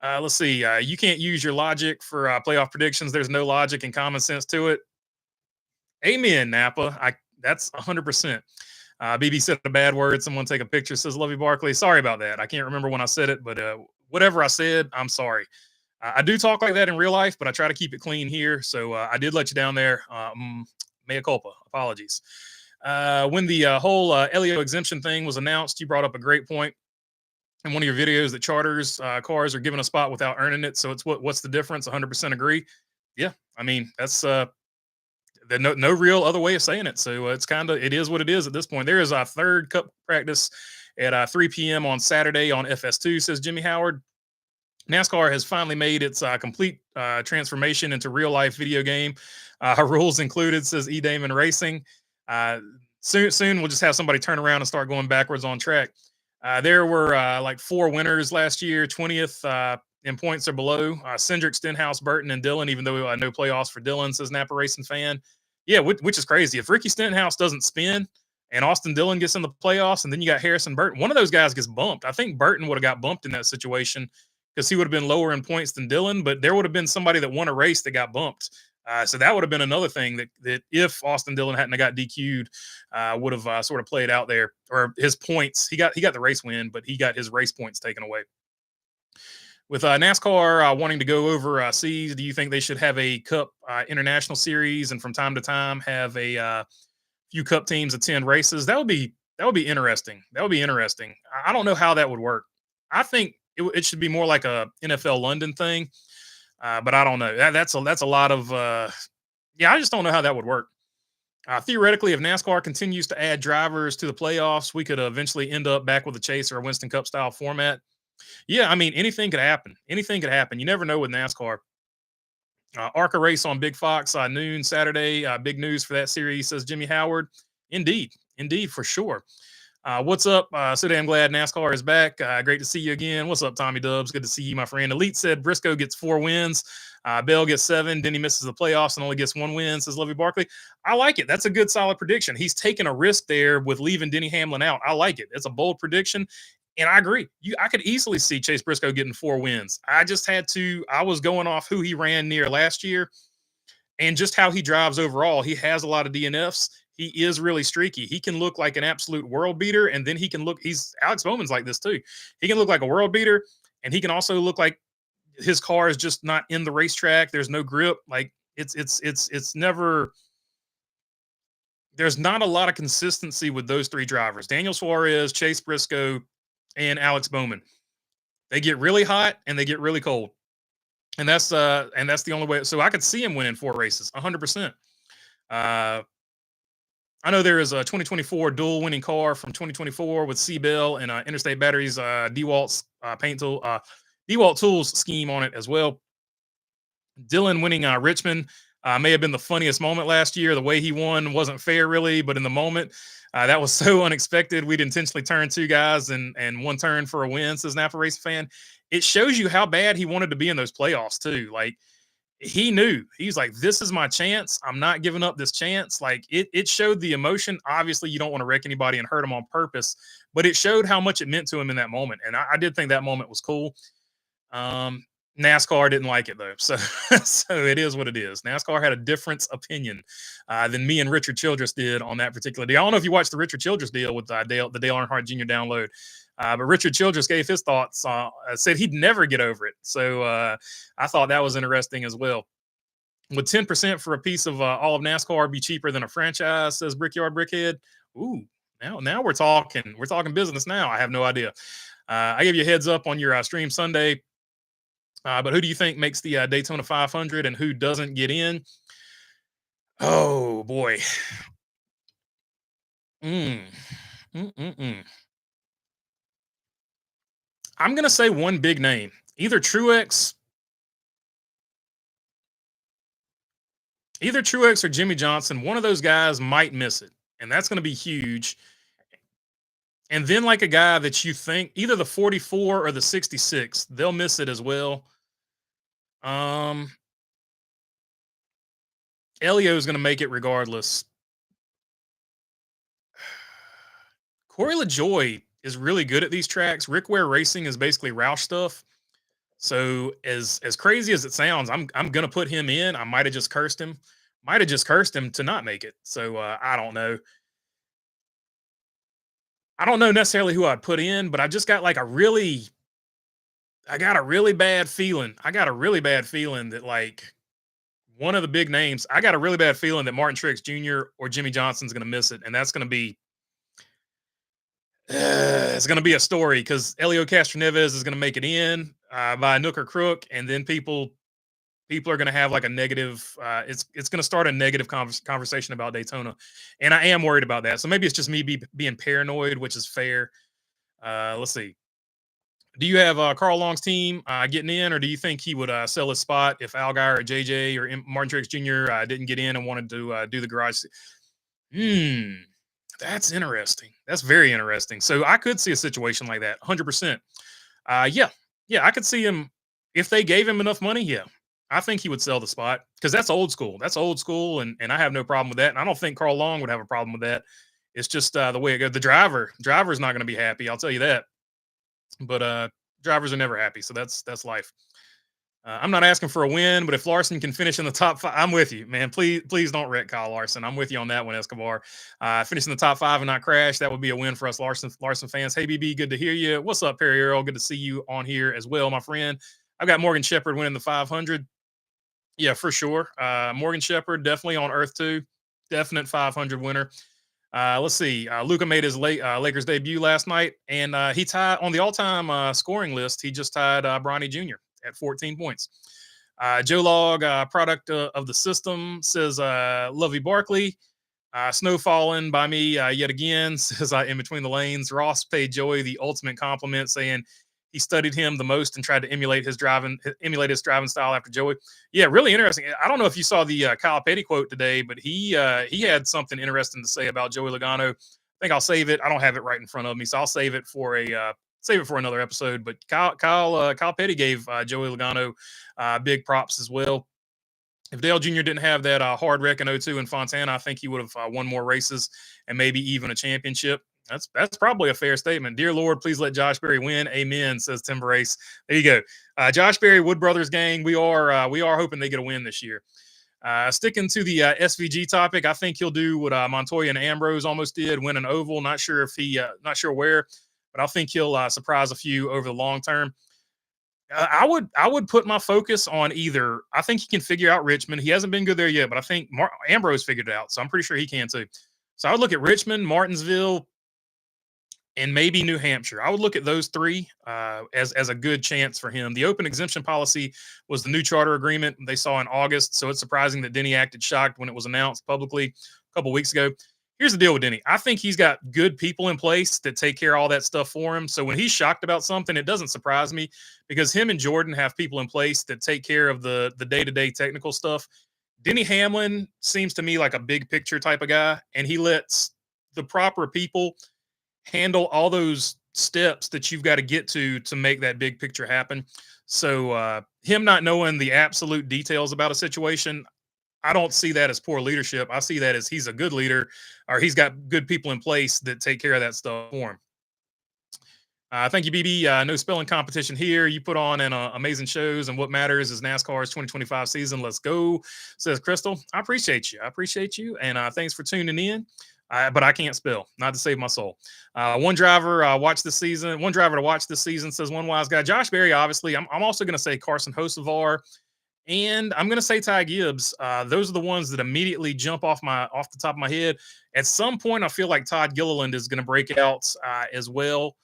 Let's see. You can't use your logic for playoff predictions. There's no logic and common sense to it. Amen, Napa. That's 100%. BB said a bad word. Someone take a picture, says Lovey Barkley. Sorry about that. I can't remember when I said it, but whatever I said, I'm sorry. I do talk like that in real life, but I try to keep it clean here. So I did let you down there. Mea culpa. Apologies. When the whole Elio exemption thing was announced, you brought up a great point in one of your videos that charters cars are given a spot without earning it. So it's what's the difference? 100% agree. Yeah. I mean, that's there's no real other way of saying it. So it is what it is at this point. There is a third cup practice at 3 p.m. on Saturday on FS2, says Jimmy Howard. NASCAR has finally made its complete transformation into real life video game. Rules included, says E. Damon Racing. Soon we'll just have somebody turn around and start going backwards on track. There were like 4 winners last year, 20th in points or below. Cindric, Stenhouse, Burton, and Dillon, even though no playoffs for Dillon, says Napa Racing fan. Yeah, which is crazy. If Ricky Stenhouse doesn't spin and Austin Dillon gets in the playoffs, and then you got Harrison Burton. One of those guys gets bumped. I think Burton would have got bumped in that situation because he would have been lower in points than Dillon, but there would have been somebody that won a race that got bumped. So that would have been another thing that if Austin Dillon hadn't got DQ'd, would have sort of played out there, or his points. He got the race win, but he got his race points taken away. With NASCAR wanting to go overseas, do you think they should have a Cup International Series and from time to time have a few Cup teams attend races? That would be interesting. That would be interesting. I don't know how that would work. I think it should be more like a NFL London thing, but I don't know. That's a lot of yeah. I just don't know how that would work. Theoretically, if NASCAR continues to add drivers to the playoffs, we could eventually end up back with a Chase or a Winston Cup style format. Yeah, I mean, anything could happen. Anything could happen. You never know with NASCAR. ARCA race on Big Fox noon Saturday. Big news for that series, says Jimmy Howard. Indeed, for sure. What's up? So damn glad NASCAR is back. Great to see you again. What's up, Tommy Dubs? Good to see you, my friend. Elite said Briscoe gets 4 wins. Bell gets 7. Denny misses the playoffs and only gets 1 win, says Lovey Barkley. I like it. That's a good, solid prediction. He's taking a risk there with leaving Denny Hamlin out. I like it. It's a bold prediction. And I agree. I could easily see Chase Briscoe getting 4 wins. I was going off who he ran near last year and just how he drives overall. He has a lot of DNFs. He is really streaky. He can look like an absolute world beater. And then Alex Bowman's like this too. He can look like a world beater, and he can also look like his car is just not in the racetrack. There's no grip. Like it's never, there's not a lot of consistency with those 3 drivers: Daniel Suarez, Chase Briscoe, and Alex Bowman. They get really hot and they get really cold. And that's the only way. So I could see him winning 4 races, 100%. I know there is a 2024 dual winning car from 2024 with C-Bell and Interstate Batteries, DeWalt's DeWalt Tools scheme on it as well. Dillon winning Richmond may have been the funniest moment last year. The way he won wasn't fair, really, but in the moment, that was so unexpected. We'd intentionally turn 2 guys and 1 turn for a win, says Napa Race fan. It shows you how bad he wanted to be in those playoffs, too. Like, he knew. He's like, this is my chance. I'm not giving up this chance. Like, it showed the emotion. Obviously, you don't want to wreck anybody and hurt them on purpose, but it showed how much it meant to him in that moment. And I did think that moment was cool. NASCAR didn't like it, though. So it is what it is. NASCAR had a different opinion than me and Richard Childress did on that particular deal. I don't know if you watched the Richard Childress deal with the Dale Earnhardt Jr. download, but Richard Childress gave his thoughts, said he'd never get over it. So I thought that was interesting as well. Would 10% for a piece of all of NASCAR be cheaper than a franchise, says Brickyard Brickhead? Ooh, now we're talking business now. I have no idea. I gave you a heads up on your stream Sunday. But who do you think makes the Daytona 500 and who doesn't get in? Oh, boy. I'm going to say one big name. Either Truex or Jimmy Johnson. One of those guys might miss it, and that's going to be huge. And then like a guy that you think either the 44 or the 66, they'll miss it as well. Elio is going to make it regardless. Corey LaJoie is really good at these tracks. Rick Ware Racing is basically Roush stuff. So as crazy as it sounds, I'm going to put him in. I might have just cursed him. To not make it. So I don't know. I don't know necessarily who I'd put in, but I just got I got a really bad feeling. That like one of the big names, I got a really bad feeling that Martin Truex Jr. or Jimmy Johnson's going to miss it. And that's going to be, it's going to be a story because Elio Castroneves is going to make it in by Nook or Crook. And then people are going to have like a negative, it's going to start a negative conversation about Daytona. And I am worried about that. So maybe it's just me being paranoid, which is fair. Let's see. Do you have Carl Long's team getting in, or do you think he would sell his spot if Allgaier or JJ or Martin Truex Jr. Didn't get in and wanted to do the garage? That's interesting. That's very interesting. So I could see a situation like that, 100%. Yeah, I could see him if they gave him enough money. Yeah, I think he would sell the spot because that's old school. And I have no problem with that. And I don't think Carl Long would have a problem with that. It's just the way it goes. The driver's not going to be happy. I'll tell you that. But drivers are never happy, so that's life. I'm not asking for a win, but if Larson can finish in the top five, I'm with you, man. Please don't wreck Kyle Larson. I'm with you on that one, Escobar. Finish in the top five and not crash. That would be a win for us Larson fans. Hey, BB, good to hear you. What's up, Perry Earl? Good to see you on here as well, my friend. I've got Morgan Shepherd winning the 500. Yeah, for sure. Morgan Shepherd definitely on Earth 2. Definite 500 winner. Let's see. Luca made his Lakers debut last night, and he tied on the all-time scoring list. He just tied Bronny Jr. at 14 points. Joe Log, product of the system, says Lovey Barkley. Snow falling by me yet again, says in between the lanes. Ross paid Joey the ultimate compliment, saying he studied him the most and tried to emulate his driving style after Joey. Yeah, really interesting. I don't know if you saw the Kyle Petty quote today, but he had something interesting to say about Joey Logano. I think I'll save it. I don't have it right in front of me, so I'll save it for another episode. But Kyle Petty gave Joey Logano big props as well. If Dale Jr. didn't have that hard wreck in 02 in Fontana, I think he would have won more races and maybe even a championship. That's probably a fair statement. Dear Lord, please let Josh Berry win. Amen, says Tim Brace. There you go. Josh Berry, Wood Brothers gang. We are hoping they get a win this year. Sticking to the SVG topic, I think he'll do what Montoya and Ambrose almost did, win an oval. Not sure where, but I think he'll surprise a few over the long term. I would put my focus on either. I think he can figure out Richmond. He hasn't been good there yet, but I think Ambrose figured it out, so I'm pretty sure he can too. So I would look at Richmond, Martinsville, and maybe New Hampshire. I would look at those three as a good chance for him. The open exemption policy was the new charter agreement they saw in August, so it's surprising that Denny acted shocked when it was announced publicly a couple weeks ago. Here's the deal with Denny. I think he's got good people in place that take care of all that stuff for him. So when he's shocked about something, it doesn't surprise me because him and Jordan have people in place that take care of the day-to-day technical stuff. Denny Hamlin seems to me like a big picture type of guy, and he lets the proper people handle all those steps that you've got to get to make that big picture happen. So him not knowing the absolute details about a situation, I don't see that as poor leadership. I see that as he's a good leader, or he's got good people in place that take care of that stuff for him. Thank you, BB. No spelling competition here. You put on an amazing shows, and what matters is NASCAR's 2025 season. Let's go, says Crystal. I appreciate you, and thanks for tuning in. But I can't spell, not to save my soul. One driver to watch this season, says one wise guy. Josh Berry, obviously. I'm also going to say Carson Hocevar, and I'm going to say Ty Gibbs. Those are the ones that immediately jump off the top of my head. At some point, I feel like Todd Gilliland is going to break out as well.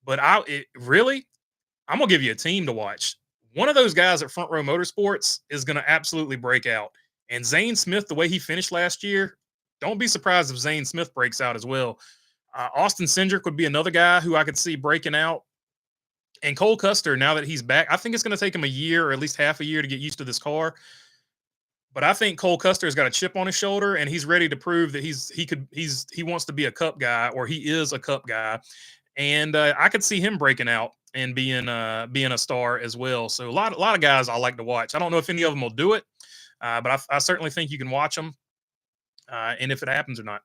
But I'm going to give you a team to watch. One of those guys at Front Row Motorsports is going to absolutely break out. And Zane Smith, the way he finished last year, don't be surprised if Zane Smith breaks out as well. Austin Cindric would be another guy who I could see breaking out. And Cole Custer, now that he's back, I think it's going to take him a year or at least half a year to get used to this car. But I think Cole Custer's got a chip on his shoulder, and he's ready to prove that he wants to be a Cup guy, or he is a Cup guy. And I could see him breaking out and being a star as well. So a lot of guys I like to watch. I don't know if any of them will do it, but I certainly think you can watch them. And if it happens or not.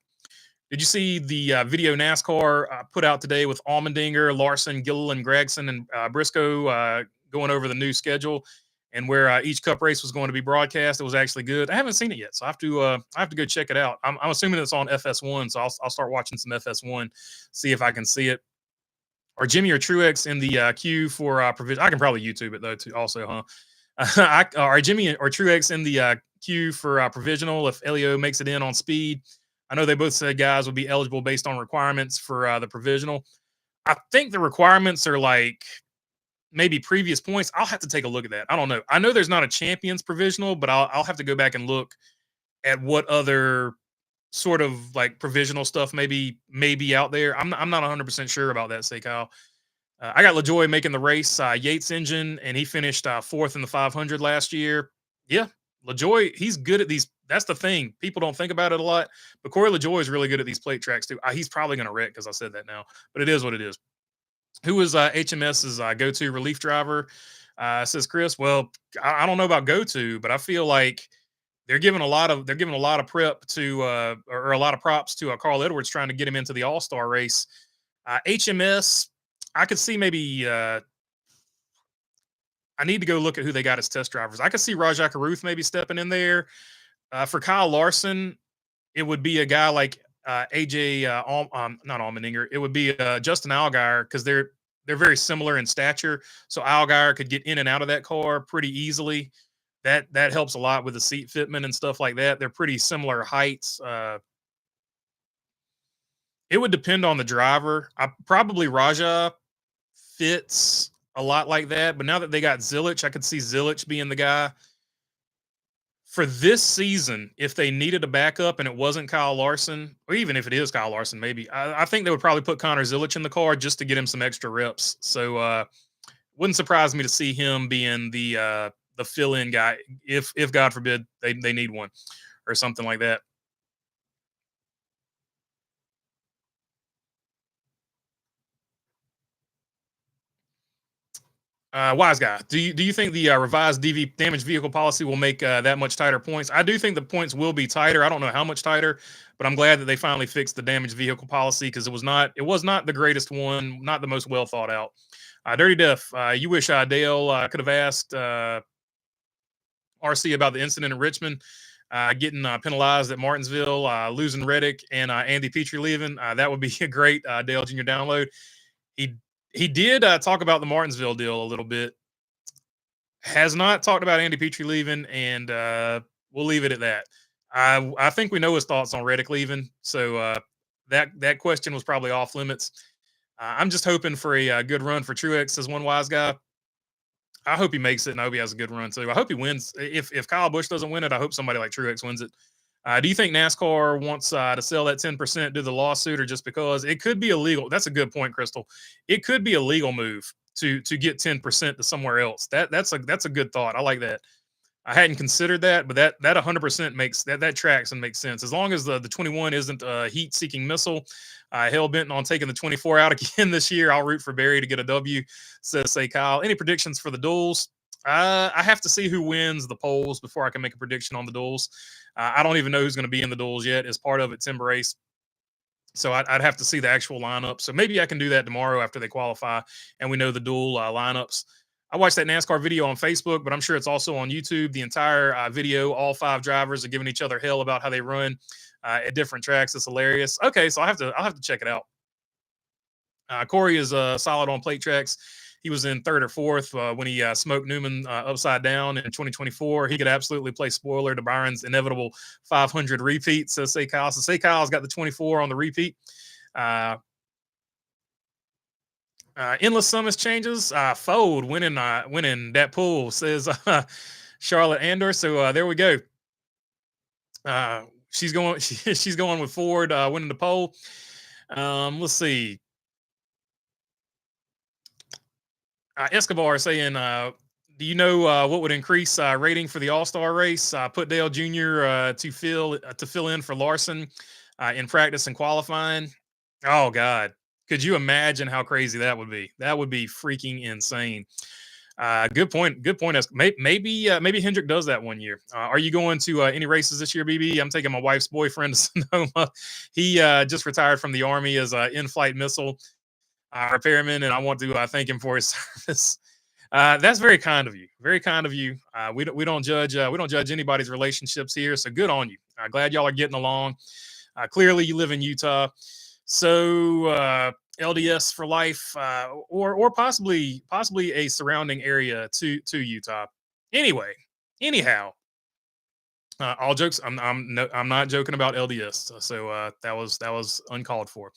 Did you see the video NASCAR put out today with Allmendinger, Larson, Gilliland, Gregson, and Briscoe going over the new schedule and where each Cup race was going to be broadcast? It was actually good. I haven't seen it yet, so I have to go check it out. I'm assuming it's on FS1, so I'll start watching some FS1, see if I can see it. Or Jimmy or Truex in the queue for provision. I can probably YouTube it though too. Also, huh? Or Jimmy or Truex in the queue for provisional if Elio makes it in on speed. I know they both said guys will be eligible based on requirements for the provisional. I think the requirements are like maybe previous points. I'll have to take a look at that. I don't know. I know there's not a champions provisional, but I'll have to go back and look at what other sort of like provisional stuff maybe out there. I'm not 100% sure about that, say Kyle. I got LaJoy making the race, Yates engine, and he finished fourth in the 500 last year. Yeah, LaJoy, he's good at these. That's the thing. People don't think about it a lot, but Corey LaJoy is really good at these plate tracks too. He's probably going to wreck because I said that now, but it is what it is. Who is HMS's go-to relief driver? Says Chris. Well, I don't know about go-to, but I feel like they're giving a lot of prep to or a lot of props to Carl Edwards trying to get him into the All Star race. HMS, I could see maybe. I need to go look at who they got as test drivers. I could see Rajah Caruth maybe stepping in there. For Kyle Larson, it would be a guy like AJ, not Allmendinger. It would be Justin Allgaier because they're very similar in stature. So Allgaier could get in and out of that car pretty easily. That helps a lot with the seat fitment and stuff like that. They're pretty similar heights. It would depend on the driver. Probably Rajah fits a lot like that. But now that they got Zilich, I could see Zilich being the guy. For this season, if they needed a backup and it wasn't Kyle Larson, or even if it is Kyle Larson, maybe I think they would probably put Connor Zilich in the car just to get him some extra reps. So wouldn't surprise me to see him being the fill-in guy if God forbid they need one or something like that. Wise guy, do you think the revised DV damaged vehicle policy will make that much tighter points? I do think the points will be tighter. I don't know how much tighter, but I'm glad that they finally fixed the damaged vehicle policy because it was not the greatest one, not the most well thought out. Dirty Def, you wish Dale could have asked RC about the incident in Richmond, getting penalized at Martinsville, losing Reddick and Andy Petrie leaving. That would be a great Dale Jr. download. He did talk about the Martinsville deal a little bit. Has not talked about Andy Petrie leaving, and we'll leave it at that. I think we know his thoughts on Reddick leaving, so that question was probably off limits. I'm just hoping for a good run for Truex as one wise guy. I hope he makes it, and I hope he has a good run too. I hope he wins. If Kyle Busch doesn't win it, I hope somebody like Truex wins it. Do you think NASCAR wants to sell that 10% due to the lawsuit, or just because it could be illegal? That's a good point, Crystal. It could be a legal move to get 10% to somewhere else. That's a good thought. I like that. I hadn't considered that, but that 100% makes that tracks and makes sense. As long as the 21 isn't a heat-seeking missile, hell bent on taking the 24 out again this year, I'll root for Barry to get a W. Say Kyle. Any predictions for the duels? I have to see who wins the polls before I can make a prediction on the duels. I don't even know who's going to be in the duels yet as part of it, Tim Race. So I'd have to see the actual lineup. So maybe I can do that tomorrow after they qualify and we know the duel lineups. I watched that NASCAR video on Facebook, but I'm sure it's also on YouTube. The entire video, all 5 drivers are giving each other hell about how they run at different tracks. It's hilarious. Okay, so I'll have to check it out. Corey is solid on plate tracks. He was in 3rd or 4th when he smoked Newman upside down in 2024. He could absolutely play spoiler to Byron's inevitable 500 repeat. So say Kyle. So say Kyle's got the 24 on the repeat. Endless Summits changes. Fold winning that pool, says Charlotte Andor. So there we go. She's going with Ford winning the poll. Let's see. Escobar saying, do you know what would increase rating for the All-Star race? Put Dale Jr. To fill in for Larson in practice and qualifying. Oh God, could you imagine how crazy that would be? That would be freaking insane. Good point. Good point. Maybe Hendrick does that one year. Are you going to any races this year, BB? I'm taking my wife's boyfriend to Sonoma. He just retired from the Army as an in-flight missile repairman, and I want to thank him for his service. That's very kind of you. Very kind of you. We don't judge anybody's relationships here. So good on you. Glad y'all are getting along. Clearly, you live in Utah, so LDS for life, or possibly a surrounding area to Utah. Anyhow, all jokes. I'm not joking about LDS. So that was uncalled for.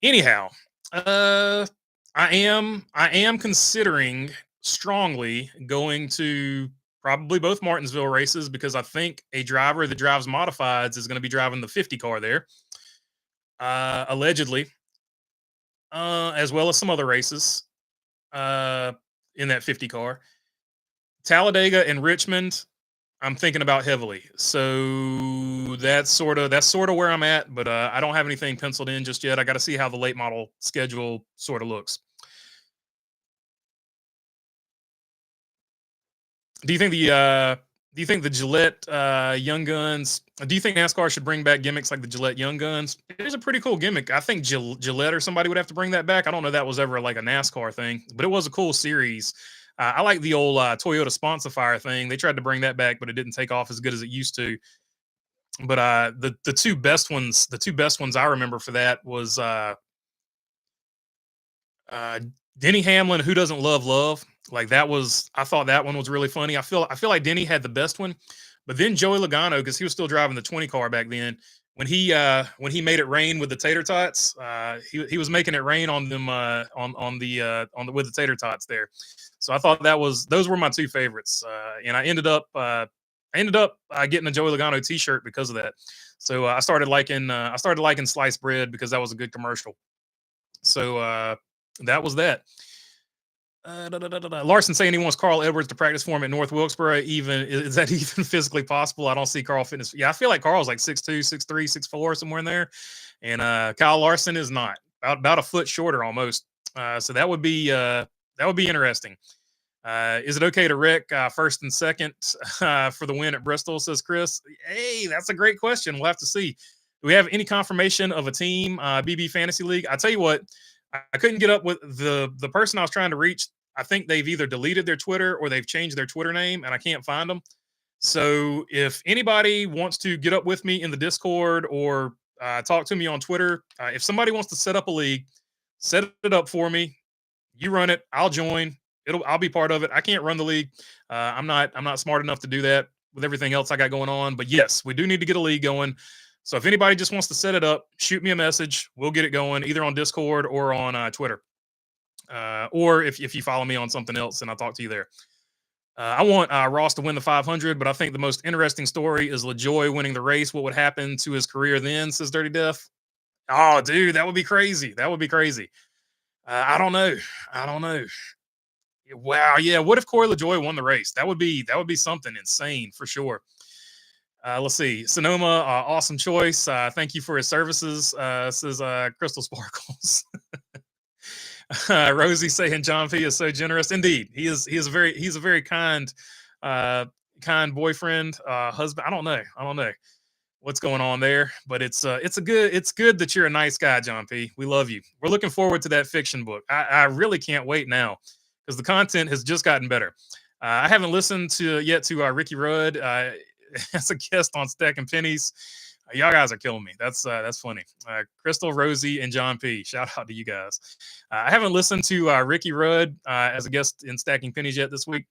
Anyhow. I am considering strongly going to probably both Martinsville races because I think a driver that drives modifieds is going to be driving the 50 car there, allegedly, as well as some other races in that 50 car. Talladega and Richmond, I'm thinking about heavily. So that's sort of where I'm at, but I don't have anything penciled in just yet. I got to see how the late model schedule sort of looks. Do you think Do you think the Gillette Young Guns? Do you think NASCAR should bring back gimmicks like the Gillette Young Guns? It is a pretty cool gimmick. I think Gillette or somebody would have to bring that back. I don't know if that was ever like a NASCAR thing, but it was a cool series. I like the old Toyota Sponsifier thing. They tried to bring that back, but it didn't take off as good as it used to. But the two best ones I remember for that was uh, Denny Hamlin, Who Doesn't Love Love? Like that was, I thought that one was really funny. I feel like Denny had the best one, but then Joey Logano, because he was still driving the 20 car back then, when he made it rain with the tater tots, he was making it rain on them on the with the tater tots there. So I thought those were my two favorites, and I ended up getting a Joey Logano T-shirt because of that. So I started liking sliced bread because that was a good commercial. So that was that. Larson saying he wants Carl Edwards to practice for him at North Wilkesboro. Even is that even physically possible? I don't see Carl fitness. Yeah, I feel like Carl's like 6'2", 6'3", 6'4", somewhere in there, and Kyle Larson is not about a foot shorter almost. So that would be interesting. Is it okay to wreck first and second for the win at Bristol? Says Chris. Hey, that's a great question. We'll have to see. Do we have any confirmation of a team BB Fantasy League? I tell you what, I couldn't get up with the person I was trying to reach. I think they've either deleted their Twitter or they've changed their Twitter name, and I can't find them. So if anybody wants to get up with me in the Discord or talk to me on Twitter, if somebody wants to set up a league, set it up for me. You run it. I'll join. I'll be part of it. I can't run the league. I'm not smart enough to do that with everything else I got going on. But yes, we do need to get a league going. So if anybody just wants to set it up, shoot me a message. We'll get it going either on Discord or on Twitter. Or if you follow me on something else, and I'll talk to you there. I want Ross to win the 500, but I think the most interesting story is LaJoy winning the race. What would happen to his career then, says Dirty Death? Oh, dude, that would be crazy. That would be crazy. I don't know. I don't know. Wow, yeah. What if Corey LaJoy won the race? That would be something insane for sure. Let's see. Sonoma, awesome choice. Thank you for his services. Says Crystal Sparkles. Rosie saying John P is so generous. Indeed, he is. He's a very kind boyfriend, husband. I don't know what's going on there, but it's good that you're a nice guy, John P. We love you. We're looking forward to that fiction book. I really can't wait now because the content has just gotten better. I haven't listened to Ricky Rudd as a guest on Stacking Pennies. Y'all guys are killing me. That's funny. Crystal, Rosie, and John P. Shout out to you guys. I haven't listened to Ricky Rudd as a guest in Stacking Pennies yet this week.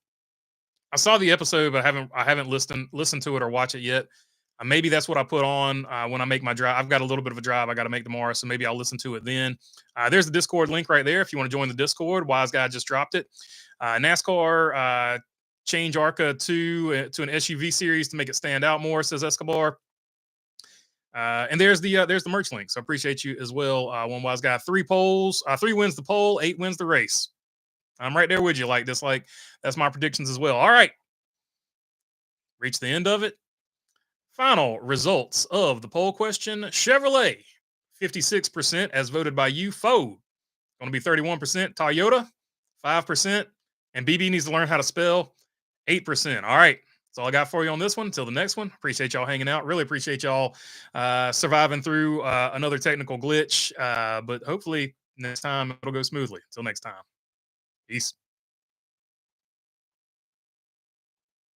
I saw the episode, but I haven't listened to it or watch it yet. Maybe that's what I put on when I make my drive. I've got a little bit of a drive I got to make tomorrow, so maybe I'll listen to it then. There's the Discord link right there if you want to join the Discord. Wise Guy just dropped it. NASCAR change ARCA to an SUV series to make it stand out more, says Escobar. And there's the merch link. So I appreciate you as well. One Wise Guy, 3 polls, 3 wins the poll, 8 wins the race. I'm right there with you, like dislike. That's my predictions as well. All right. Reach the end of it. Final results of the poll question. Chevrolet, 56% as voted by you. Ford, going to be 31%. Toyota, 5%. And BB needs to learn how to spell, 8%. All right. That's all I got for you on this one. Until the next one. Appreciate y'all hanging out. Really appreciate y'all surviving through another technical glitch. But hopefully next time it'll go smoothly. Until next time. Peace.